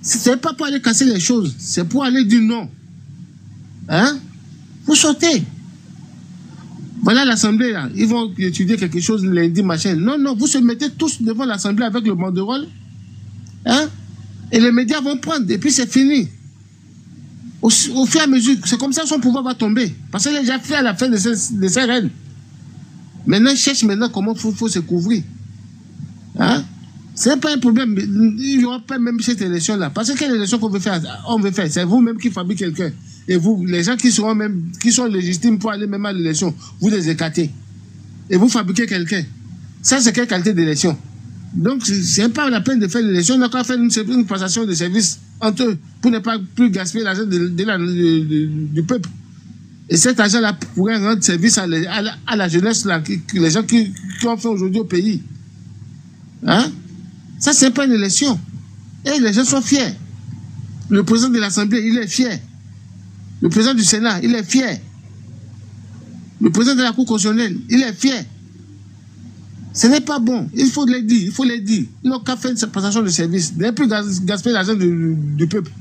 Ce n'est pas pour aller casser les choses, c'est pour aller dire non. Hein? Vous sautez. Voilà l'Assemblée, là. Ils vont étudier quelque chose lundi, machin. Non, non, vous se mettez tous devant l'Assemblée avec le banderole. Hein? Et les médias vont prendre, et puis c'est fini. Au fur et à mesure, c'est comme ça que son pouvoir va tomber. Parce qu'il a déjà fait à la fin de ses règnes. Maintenant, il cherche maintenant comment il faut se couvrir. Hein? Ce n'est pas un problème. Il n'y aura pas même cette élection-là. Parce que quelle élection qu'on veut faire? On veut faire. C'est vous-même qui fabriquez quelqu'un. Et vous, les gens qui sont légitimes pour aller même à l'élection, vous les écartez. Et vous fabriquez quelqu'un. Ça, c'est quelle qualité d'élection? Donc, ce n'est pas la peine de faire l'élection. On a qu'à faire une passation de service entre eux pour ne pas plus gaspiller l'argent du peuple. Et cet argent-là pourrait rendre service à la jeunesse, là, les gens qui ont fait aujourd'hui au pays. Hein? Ça, c'est pas une élection. Et les gens sont fiers. Le président de l'Assemblée, il est fier. Le président du Sénat, il est fier. Le président de la Cour constitutionnelle, il est fier. Ce n'est pas bon. Il faut les dire. Il faut les dire. Ils n'ont qu'à faire une passation de service. Ils n'ont plus gaspiller l'argent du peuple.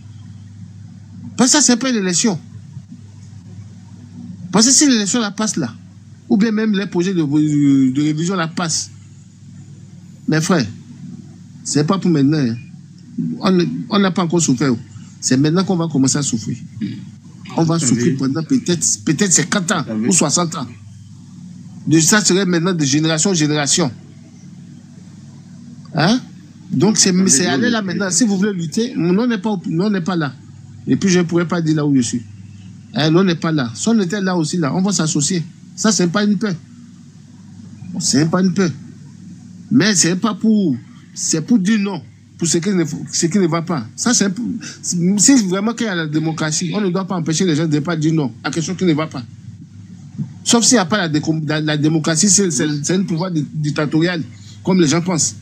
Parce que ça, c'est pas une élection. Parce que si l'élection la passe là, ou bien même les projets de révision la passent, mes frères, ce n'est pas pour maintenant. Hein. On n'a pas encore souffert. C'est maintenant qu'on va commencer à souffrir. On va souffrir pendant peut-être 50 ans ou 60 ans. Ça serait maintenant de génération en génération. Hein? Donc c'est aller là maintenant. Si vous voulez lutter, nous n'est pas là. Et puis je ne pourrais pas dire là où je suis. Hein, nous n'est pas là. Si on était là aussi, là, on va s'associer. Ça, c'est pas une peur. C'est pas une peur. Mais c'est pas pour... C'est pour dire non. Pour ce qui ne va pas. Ça, c'est si vraiment qu'il y a la démocratie, on ne doit pas empêcher les gens de ne pas dire non à quelque chose qui ne va pas. Sauf s'il n'y a pas la démocratie, c'est un pouvoir dictatorial, comme les gens pensent.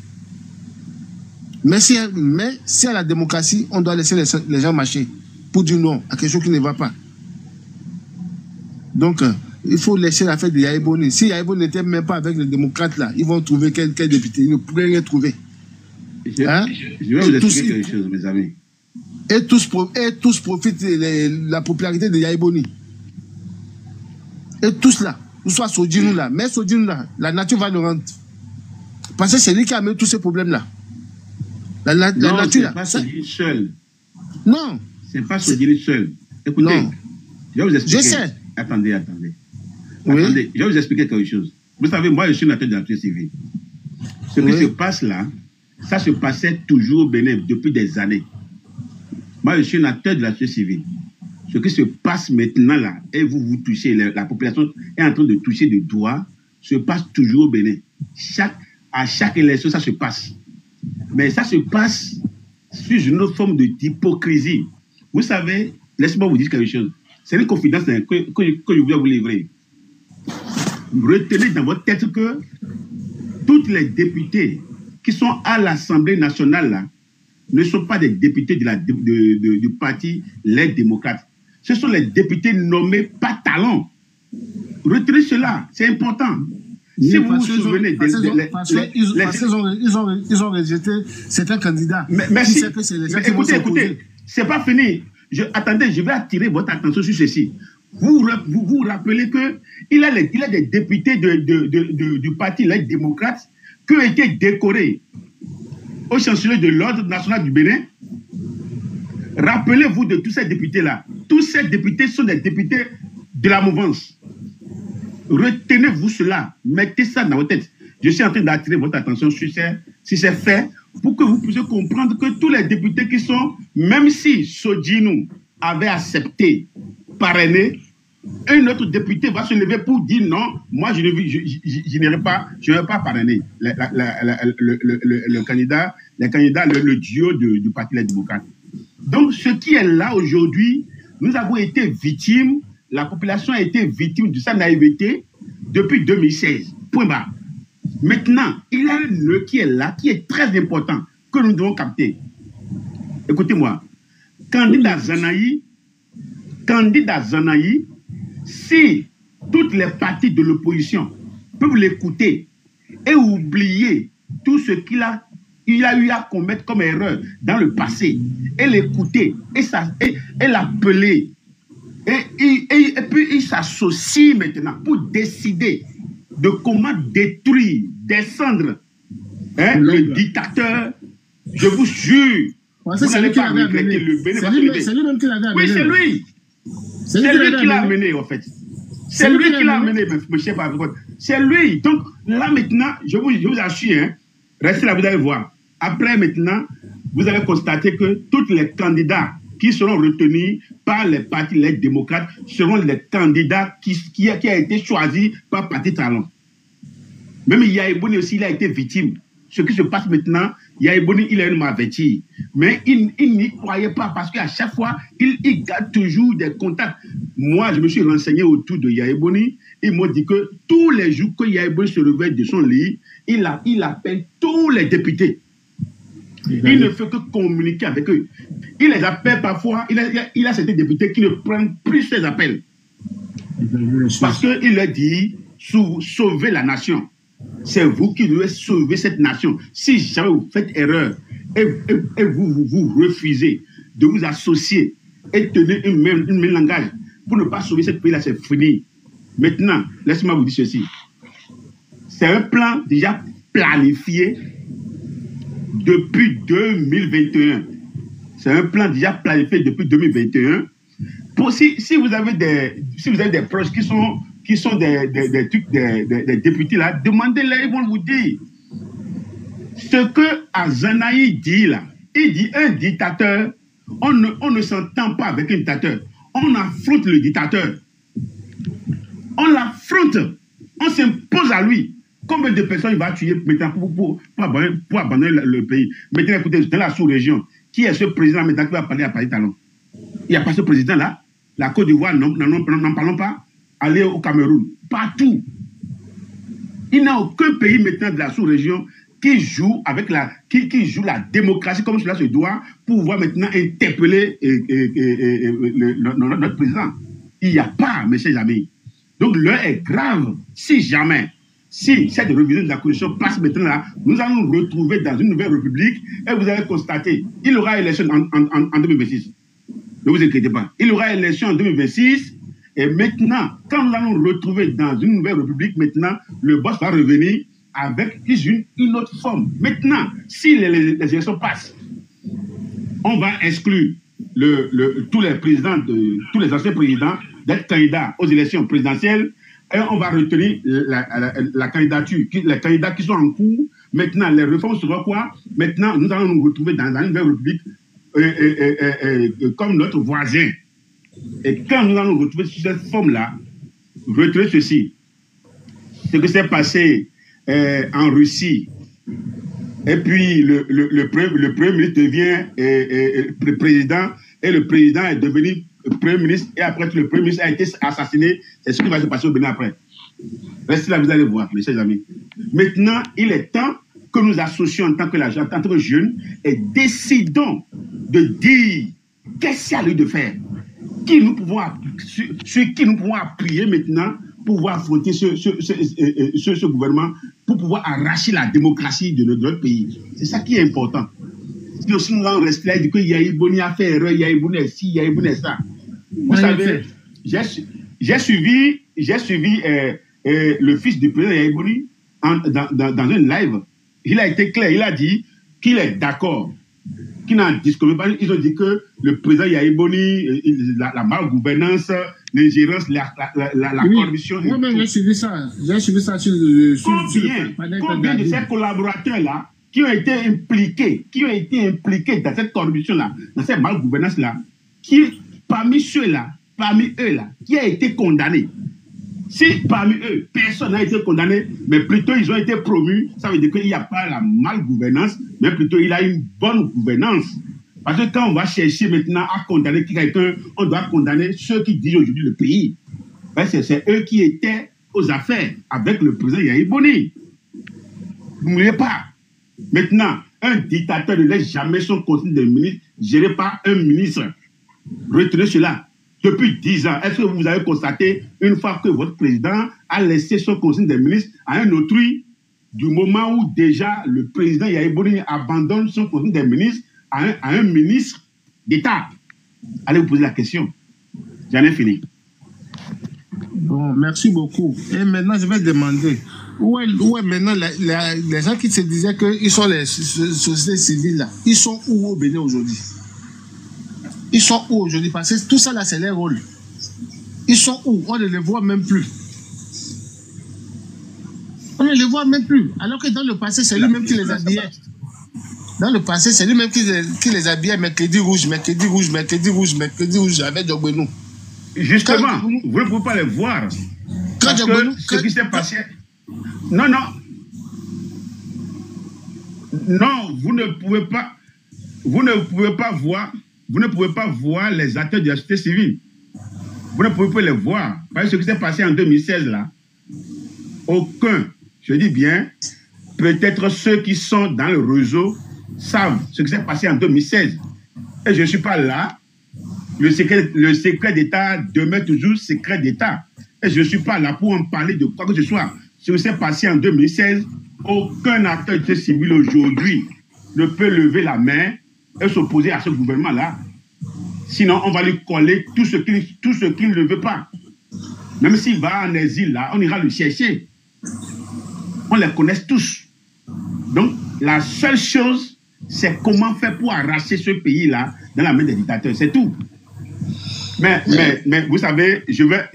Mais s'il y a la démocratie, on doit laisser les gens marcher pour dire non à quelque chose qui ne va pas. Donc, il faut laisser la fête de Yaïbouni. Si Yaïbouni n'était même pas avec les démocrates, là, ils vont trouver quel député. Ils ne pourraient rien trouver.
Je vais vous expliquer quelque chose, mes amis.
Et tous profitent de la popularité de Yaïbouni. Et tous là, nous soit Sodinou là, mais Sodinou là, la nature va le rendre. Parce que c'est lui qui a mis tous ces problèmes-là. La nature là.
C'est pas Sodinou seul.
Non.
C'est pas Sodinou seul. Écoutez,
non.
Je vais vous expliquer.
Je sais.
Attendez.
Oui.
Attendez, je vais vous expliquer quelque chose. Vous savez, moi, je suis la tête de la société civile. Ce qui se passe là, ça se passait toujours au Bénin depuis des années. Moi, je suis la tête de la société civile. Ce qui se passe maintenant là, et vous touchez, la population est en train de toucher de doigts, se passe toujours au Bénin. à chaque élection, ça se passe. Mais ça se passe sous une autre forme d'hypocrisie. Vous savez, laissez-moi vous dire quelque chose. C'est une confidence que je voulais vous livrer. Retenez dans votre tête que toutes les députés qui sont à l'Assemblée nationale là, ne sont pas des députés du parti Les Démocrates. Ce sont les députés nommés par talent. Retenez cela, c'est important. Si vous vous souvenez
ils ont rejeté certains candidats.
Merci. Écoutez, c'est pas fini. Attendez, je vais attirer votre attention sur ceci. Vous vous rappelez qu'il a des députés du parti Les Démocrates qui ont été décorés au chancelier de l'Ordre national du Bénin. Rappelez-vous de tous ces députés-là. Tous ces députés sont des députés de la mouvance. Retenez-vous cela. Mettez ça dans votre tête. Je suis en train d'attirer votre attention sur ces faits pour que vous puissiez comprendre que tous les députés qui sont, même si Sodjinou avait accepté parrainer, un autre député va se lever pour dire non, moi je n'irai pas parrainer le candidat, le duo du Parti Les Démocrates. Donc ce qui est là aujourd'hui, nous avons été victimes, la population a été victime de sa naïveté depuis 2016. Point barre. Maintenant, il y a un nœud qui est là, qui est très important, que nous devons capter. Écoutez-moi, candidat Zanaï, si toutes les parties de l'opposition peuvent l'écouter et oublier tout ce qu'il a eu à commettre comme erreur dans le passé, et l'écouter, et l'appeler, et puis il s'associe maintenant pour décider de comment détruire, descendre le dictateur. Je vous jure, vous n'allez pas regretter le bénéfice.
C'est lui-même qui l'a amené.
Oui, c'est lui. C'est lui qui l'a amené, en fait. C'est lui qui l'a amené, monsieur Bavicote. C'est lui. Donc, là, maintenant, je vous assure, restez là, vous allez voir. Après, maintenant, vous allez constater que tous les candidats qui seront retenus par les partis Les Démocrates seront les candidats qui a été choisi par Parti Talon. Même Yaïbouni aussi, il a été victime. Ce qui se passe maintenant, Yaïbouni, il a une averti. Mais il n'y croyait pas parce qu'à chaque fois, il garde toujours des contacts. Moi, je me suis renseigné autour de Yaïbouni. Ils m'ont dit que tous les jours que Yaïbouni se réveille de son lit, il appelle tous les députés. Il ne fait que communiquer avec eux. Il les appelle parfois. Il a certains députés qui ne prennent plus ses appels. Parce qu'il leur dit sauver la nation. C'est vous qui devez sauver cette nation. Si jamais vous faites erreur et vous refusez de vous associer et tenir une même langage pour ne pas sauver cette pays-là, c'est fini. Maintenant, laissez-moi vous dire ceci. C'est un plan déjà planifié depuis 2021. C'est un plan déjà planifié depuis 2021. Si vous avez des proches qui sont des députés là, demandez-les, ils vont vous dire. Ce que Azanaï dit là, il dit un dictateur, on ne s'entend pas avec un dictateur. On affronte le dictateur. On l'affronte. On s'impose à lui. Combien de personnes il va tuer maintenant pour abandonner le pays? Maintenant, écoutez, dans la sous-région, qui est ce président maintenant qui va parler à Paris Talon? Il n'y a pas ce président-là. La Côte d'Ivoire, n'en parlons pas. Aller au Cameroun, partout. Il n'y a aucun pays maintenant de la sous-région qui joue qui joue la démocratie comme cela se doit pour pouvoir maintenant interpeller notre président. Il n'y a pas, mes chers amis. Donc l'heure est grave. Si cette révision de la Constitution passe maintenant là, nous allons nous retrouver dans une nouvelle république et vous allez constater, il y aura élection en 2026. Ne vous inquiétez pas. Il y aura élection en 2026. Et maintenant, quand nous allons nous retrouver dans une nouvelle république, maintenant, le boss va revenir avec une autre forme. Maintenant, si les élections passent, on va exclure tous les anciens présidents d'être candidats aux élections présidentielles et on va retenir la candidature, les candidats qui sont en cours. Maintenant, les réformes seront quoi? Maintenant, nous allons nous retrouver dans une nouvelle république comme notre voisin. Et quand nous allons nous retrouver sur cette forme-là, retenez ceci. Ce que s'est passé en Russie, et puis le Premier ministre devient président, et le président est devenu Premier ministre, et après le Premier ministre a été assassiné, c'est ce qui va se passer au Bénin après. Restez là, vous allez voir, mes chers amis. Maintenant, il est temps que nous associons en tant que jeunes et décidons de dire qu'est-ce qu'il y a lieu de faire, sur qui nous pouvons appuyer maintenant pour pouvoir affronter ce gouvernement, pour pouvoir arracher la démocratie de notre pays. C'est ça qui est important. Si nous restons là et disons qu'il y a eu Boni à faire, il y a eu Boni ci, il y a eu Boni ça. Vous savez, j'ai suivi le fils du président Yahya Boni dans une live. Il a été clair, il a dit qu'il est d'accord, qu'il n'en discute pas. Ils ont dit que le président Yahya Boni, la malgouvernance, l'ingérence, la corruption.
Oui, mais j'ai suivi ça. J'ai suivi ça sur
combien de ces collaborateurs-là qui ont été impliqués dans cette corruption-là, dans cette malgouvernance-là, parmi eux-là, qui a été condamné. Si parmi eux, personne n'a été condamné, mais plutôt ils ont été promus, ça veut dire qu'il n'y a pas la malgouvernance, mais plutôt il a une bonne gouvernance. Parce que quand on va chercher maintenant à condamner quelqu'un, on doit condamner ceux qui dirigent aujourd'hui le pays. C'est eux qui étaient aux affaires avec le président Yahya Boni. N'oubliez pas. Maintenant, un dictateur ne laisse jamais son conseil de ministre géré par un ministre. Retenez cela. Depuis 10 ans, est-ce que vous avez constaté, une fois que votre président a laissé son conseil des ministres à un autrui, du moment où déjà le président Yahya Boni abandonne son conseil des ministres à un ministre d'État? Allez vous poser la question. J'en ai fini.
Bon, merci beaucoup. Et maintenant, je vais demander, où est maintenant les gens qui se disaient qu'ils sont les sociétés civiles là, ils sont où au Bénin aujourd'hui? Ils sont où aujourd'hui? Parce que tout ça là, c'est leur rôle. Ils sont où? On ne les voit même plus. On ne les voit même plus. Alors que dans le passé, c'est lui-même qui les habillait. Dans le passé, c'est lui-même qui les habillait mercredi rouge, mercredi rouge, mercredi rouge, mercredi rouge, avec Djogbenou.
Justement, vous ne pouvez pas les voir. Parce que ce qui s'est passé... Non, vous ne pouvez pas voir les acteurs de la société civile. Vous ne pouvez pas les voir. Parce que ce qui s'est passé en 2016, là, aucun, je dis bien, peut-être ceux qui sont dans le réseau savent ce qui s'est passé en 2016. Et je ne suis pas là. Le secret d'État demeure toujours secret d'État. Et je ne suis pas là pour en parler de quoi que ce soit. Ce qui s'est passé en 2016, aucun acteur de la société civile aujourd'hui ne peut lever la main et s'opposer à ce gouvernement-là. Sinon, on va lui coller tout ce qu'il ne veut pas. Même s'il va en exil, là, on ira le chercher. On les connaît tous. Donc, la seule chose, c'est comment faire pour arracher ce pays-là dans la main des dictateurs. C'est tout. Mais vous savez, je vais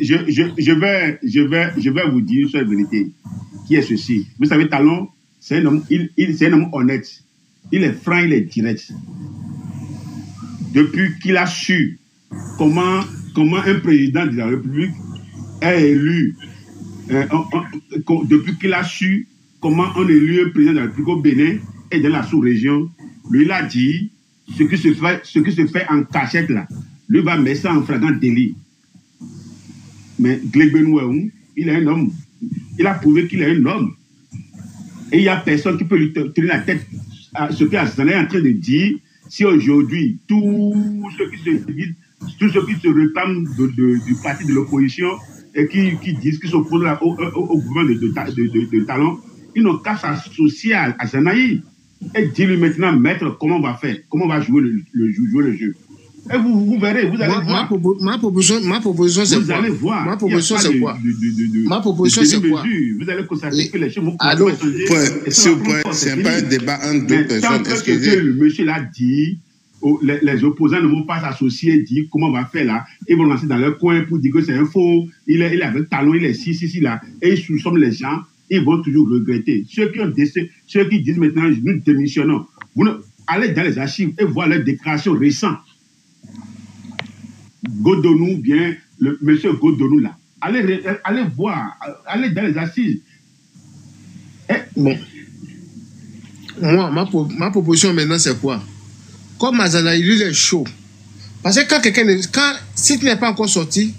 vous dire une seule vérité, qui est ceci. Vous savez, Talon, c'est un homme honnête. Il est franc, il est direct. Depuis qu'il a su comment un président de la République est élu, depuis qu'il a su comment on élit un président de la République au Bénin et dans la sous-région, lui, il a dit ce qui se fait en cachette là. Lui va mettre ça en flagrant délit. Mais Glegbenouéou, il est un homme. Il a prouvé qu'il est un homme. Et il n'y a personne qui peut lui tenir la tête à ce qu'Azana est en train de dire. Si aujourd'hui, tous ceux qui se réclament du parti de l'opposition et qui disent qu'ils s'opposent au gouvernement de Talon, ils n'ont qu'à s'associer à Zanaï et dire-lui maintenant, maître, comment on va faire, comment on va jouer le jeu. Et vous verrez, vous allez voir.
Ma proposition, c'est quoi?
Vous allez voir.
Ma proposition, c'est quoi? Ma proposition, c'est quoi?
Vous allez constater que les choses vont
changer. C'est pas un débat entre deux personnes.
Excusez. Le monsieur l'a dit, les opposants ne vont pas s'associer, dire comment on va faire là. Ils vont lancer dans leur coin pour dire que c'est un faux. Il est avec Talon, il est ici, là. Et ils sous-somment les gens. Ils vont toujours regretter. Ceux qui disent maintenant, nous démissionnons. Allez dans les archives et voir leurs déclarations récentes. Godonou, bien, le monsieur Godonou là. Allez voir, allez dans les assises. Et
Bon. Moi, ma proposition maintenant, c'est quoi? Comme Mazana, il est chaud. Parce que si tu n'es pas encore sorti,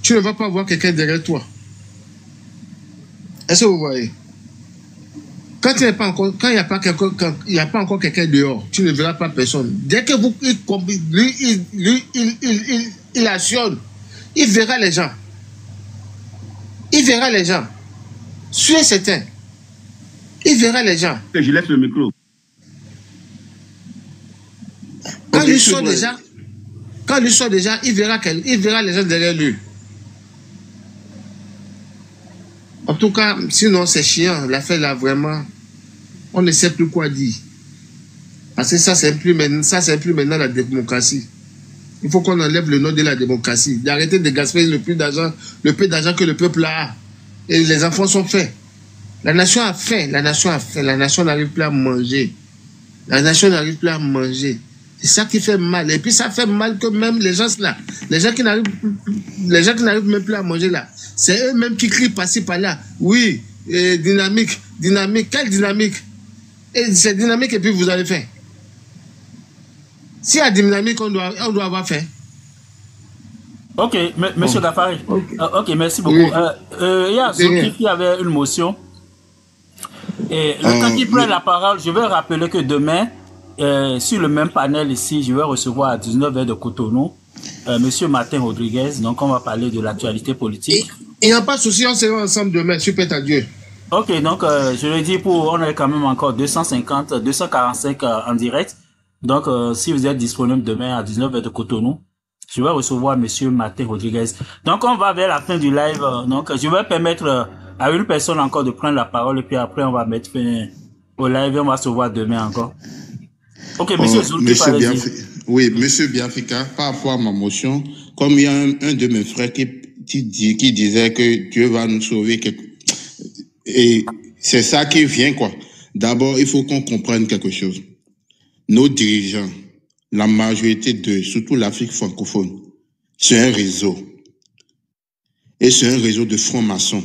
tu ne vas pas voir quelqu'un derrière toi. Est-ce que vous voyez? Quand il n'y a pas encore quelqu'un dehors, tu ne verras pas personne. Dès que il actionne, il verra les gens. Il verra les gens. Soyez certain. Il verra les gens.
Je laisse le micro.
Quand il sort déjà, il verra les gens derrière lui. En tout cas, sinon c'est chiant. L'affaire là, vraiment, on ne sait plus quoi dire. Parce que ça, c'est plus maintenant la démocratie. Il faut qu'on enlève le nom de la démocratie. D'arrêter de gaspiller le peu d'argent que le peuple a. Et les enfants sont faits. La nation a faim. La nation n'arrive plus à manger. C'est ça qui fait mal. Et puis ça fait mal que même les gens là, les gens qui n'arrivent même plus à manger là, c'est eux-mêmes qui crient par-ci par-là. Oui, dynamique. Quelle dynamique? Et c'est dynamique et puis vous avez fait. S'il y a dynamique, on doit avoir fait.
Ok, monsieur Gafari. Ok, merci beaucoup.
Oui.
Il y a Zoki qui avait une motion. Et le temps qu'il prenne la parole, je vais rappeler que demain, sur le même panel ici, je vais recevoir à 19h de Cotonou monsieur Martin Rodriguez. Donc, on va parler de l'actualité politique.
Il n'y a pas de souci, on sera ensemble demain, super à Dieu.
Ok, donc je le dis on est quand même encore 245 en direct. Donc, si vous êtes disponible demain à 19h de Cotonou, je vais recevoir monsieur Martin Rodriguez. Donc, on va vers la fin du live. Donc, je vais permettre à une personne encore de prendre la parole et puis après, on va mettre fin au live et on va se voir demain encore. Ok, monsieur Zoulki,
oui, monsieur Biafika, par rapport à ma motion, comme il y a un de mes frères qui disait que Dieu va nous sauver, et c'est ça qui vient, quoi. D'abord, il faut qu'on comprenne quelque chose. Nos dirigeants, la majorité d'eux, surtout l'Afrique francophone, c'est un réseau. Et c'est un réseau de francs-maçons.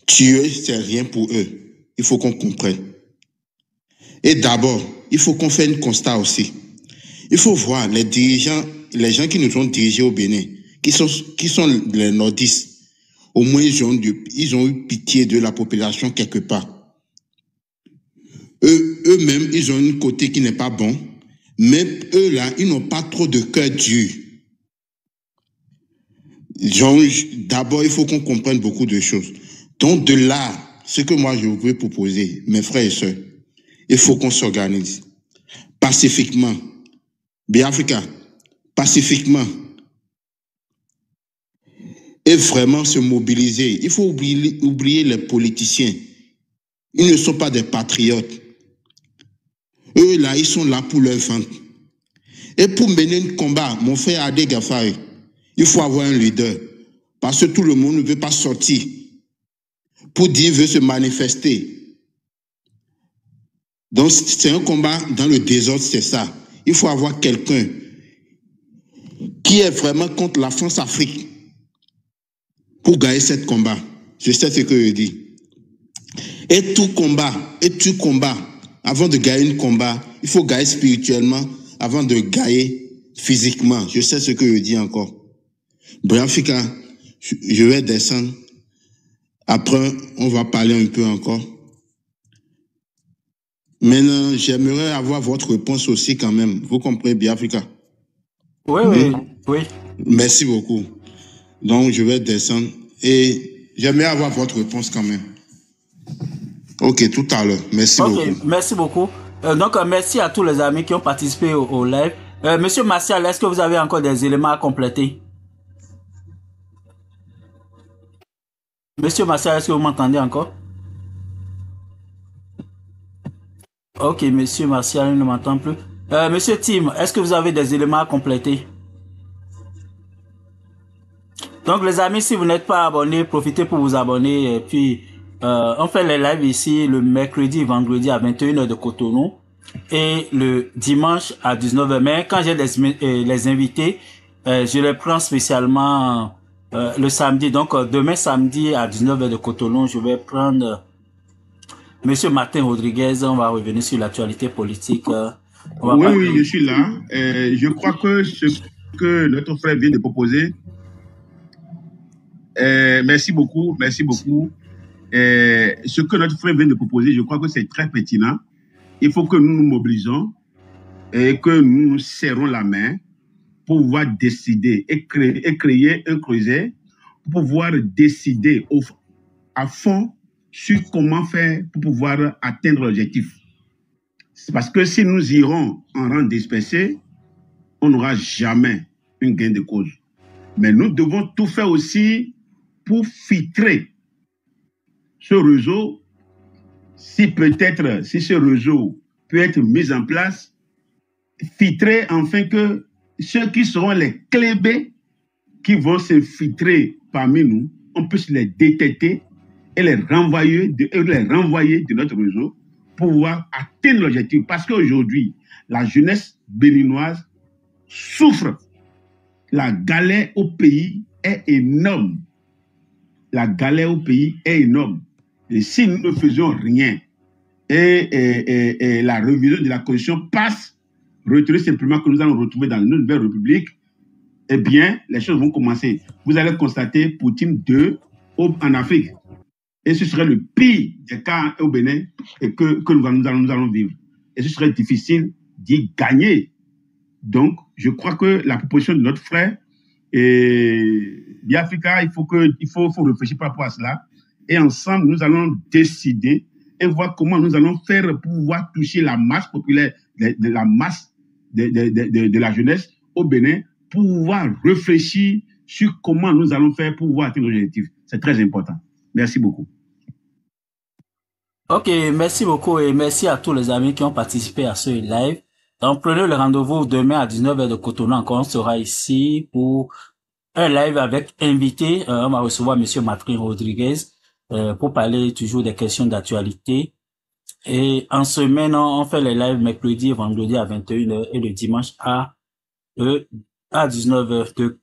Dieu, c'est rien pour eux. Il faut qu'on comprenne. Et d'abord, il faut qu'on fasse un constat aussi. Il faut voir les dirigeants, les gens qui nous ont dirigés au Bénin, qui sont les nordistes. Au moins, ils ont eu pitié de la population quelque part. Eux-mêmes, ils ont un côté qui n'est pas bon, mais eux-là, ils n'ont pas trop de cœur dur. D'abord, il faut qu'on comprenne beaucoup de choses. Donc, de là, ce que moi, je veux proposer, mes frères et sœurs, il faut qu'on s'organise pacifiquement. Biafrika, pacifiquement. Et vraiment se mobiliser. Il faut oublier les politiciens. Ils ne sont pas des patriotes. Eux, là, ils sont là pour leur vente. Et pour mener un combat, mon frère Adé Gafari, il faut avoir un leader. Parce que tout le monde ne veut pas sortir pour dire veut se manifester. Donc, c'est un combat dans le désordre, c'est ça. Il faut avoir quelqu'un qui est vraiment contre la France-Afrique pour gagner ce combat. Je sais ce que je dis. Et tout combat, avant de gagner un combat, il faut gagner spirituellement avant de gagner physiquement. Je sais ce que je dis encore. Biafrika, je vais descendre. Après, on va parler un peu encore. Maintenant, j'aimerais avoir votre réponse aussi quand même. Vous comprenez, Biafrika?
Oui.
Merci beaucoup. Donc, je vais descendre et j'aimerais avoir votre réponse quand même. Ok, tout à l'heure. Merci beaucoup.
Merci beaucoup. Donc, merci à tous les amis qui ont participé au live. Monsieur Martial, est-ce que vous avez encore des éléments à compléter? Monsieur Martial, est-ce que vous m'entendez encore? Ok, monsieur Martial ne m'entend plus. Monsieur Tim, est-ce que vous avez des éléments à compléter? Donc, les amis, si vous n'êtes pas abonnés, profitez pour vous abonner. Et puis, on fait les lives ici le mercredi et vendredi à 21h de Cotonou et le dimanche à 19h. Mais quand j'ai les invités, je les prends spécialement le samedi. Donc, demain samedi à 19h de Cotonou, je vais prendre Monsieur Martin Rodriguez, on va revenir sur l'actualité politique.
Oui, je suis là. Je crois que ce que notre frère vient de proposer, merci beaucoup. Ce que notre frère vient de proposer, je crois que c'est très pertinent. Il faut que nous nous mobilisons et que nous nous serrons la main pour pouvoir décider et créer un creuset pour pouvoir décider à fond sur comment faire pour pouvoir atteindre l'objectif. Parce que si nous irons en rang dispersé, on n'aura jamais une gain de cause. Mais nous devons tout faire aussi pour filtrer ce réseau, si ce réseau peut être mis en place, filtrer afin que ceux qui seront les clébés qui vont se filtrer parmi nous, on puisse les détecter et les renvoyer de notre réseau pour pouvoir atteindre l'objectif. Parce qu'aujourd'hui, la jeunesse béninoise souffre. La galère au pays est énorme. Et si nous ne faisons rien, et la révision de la Constitution passe, retenez simplement que nous allons retrouver dans une nouvelle république, eh bien, les choses vont commencer. Vous allez constater Poutine 2 en Afrique. Et ce serait le pire des cas au Bénin et que nous allons vivre. Et ce serait difficile d'y gagner. Donc, je crois que la proposition de notre frère, l'Africa, il faut réfléchir par rapport à cela. Et ensemble, nous allons décider et voir comment nous allons faire pour pouvoir toucher la masse populaire, la masse de la jeunesse au Bénin, pour pouvoir réfléchir sur comment nous allons faire pour pouvoir atteindre l'objectif. C'est très important. Merci beaucoup.
Ok, merci beaucoup et merci à tous les amis qui ont participé à ce live. Donc, prenez le rendez-vous demain à 19h de Cotonou. Encore, on sera ici pour un live avec invité. On va recevoir monsieur Martin Rodriguez pour parler toujours des questions d'actualité. Et en semaine, on fait les lives mercredi et vendredi à 21h et le dimanche à 19h de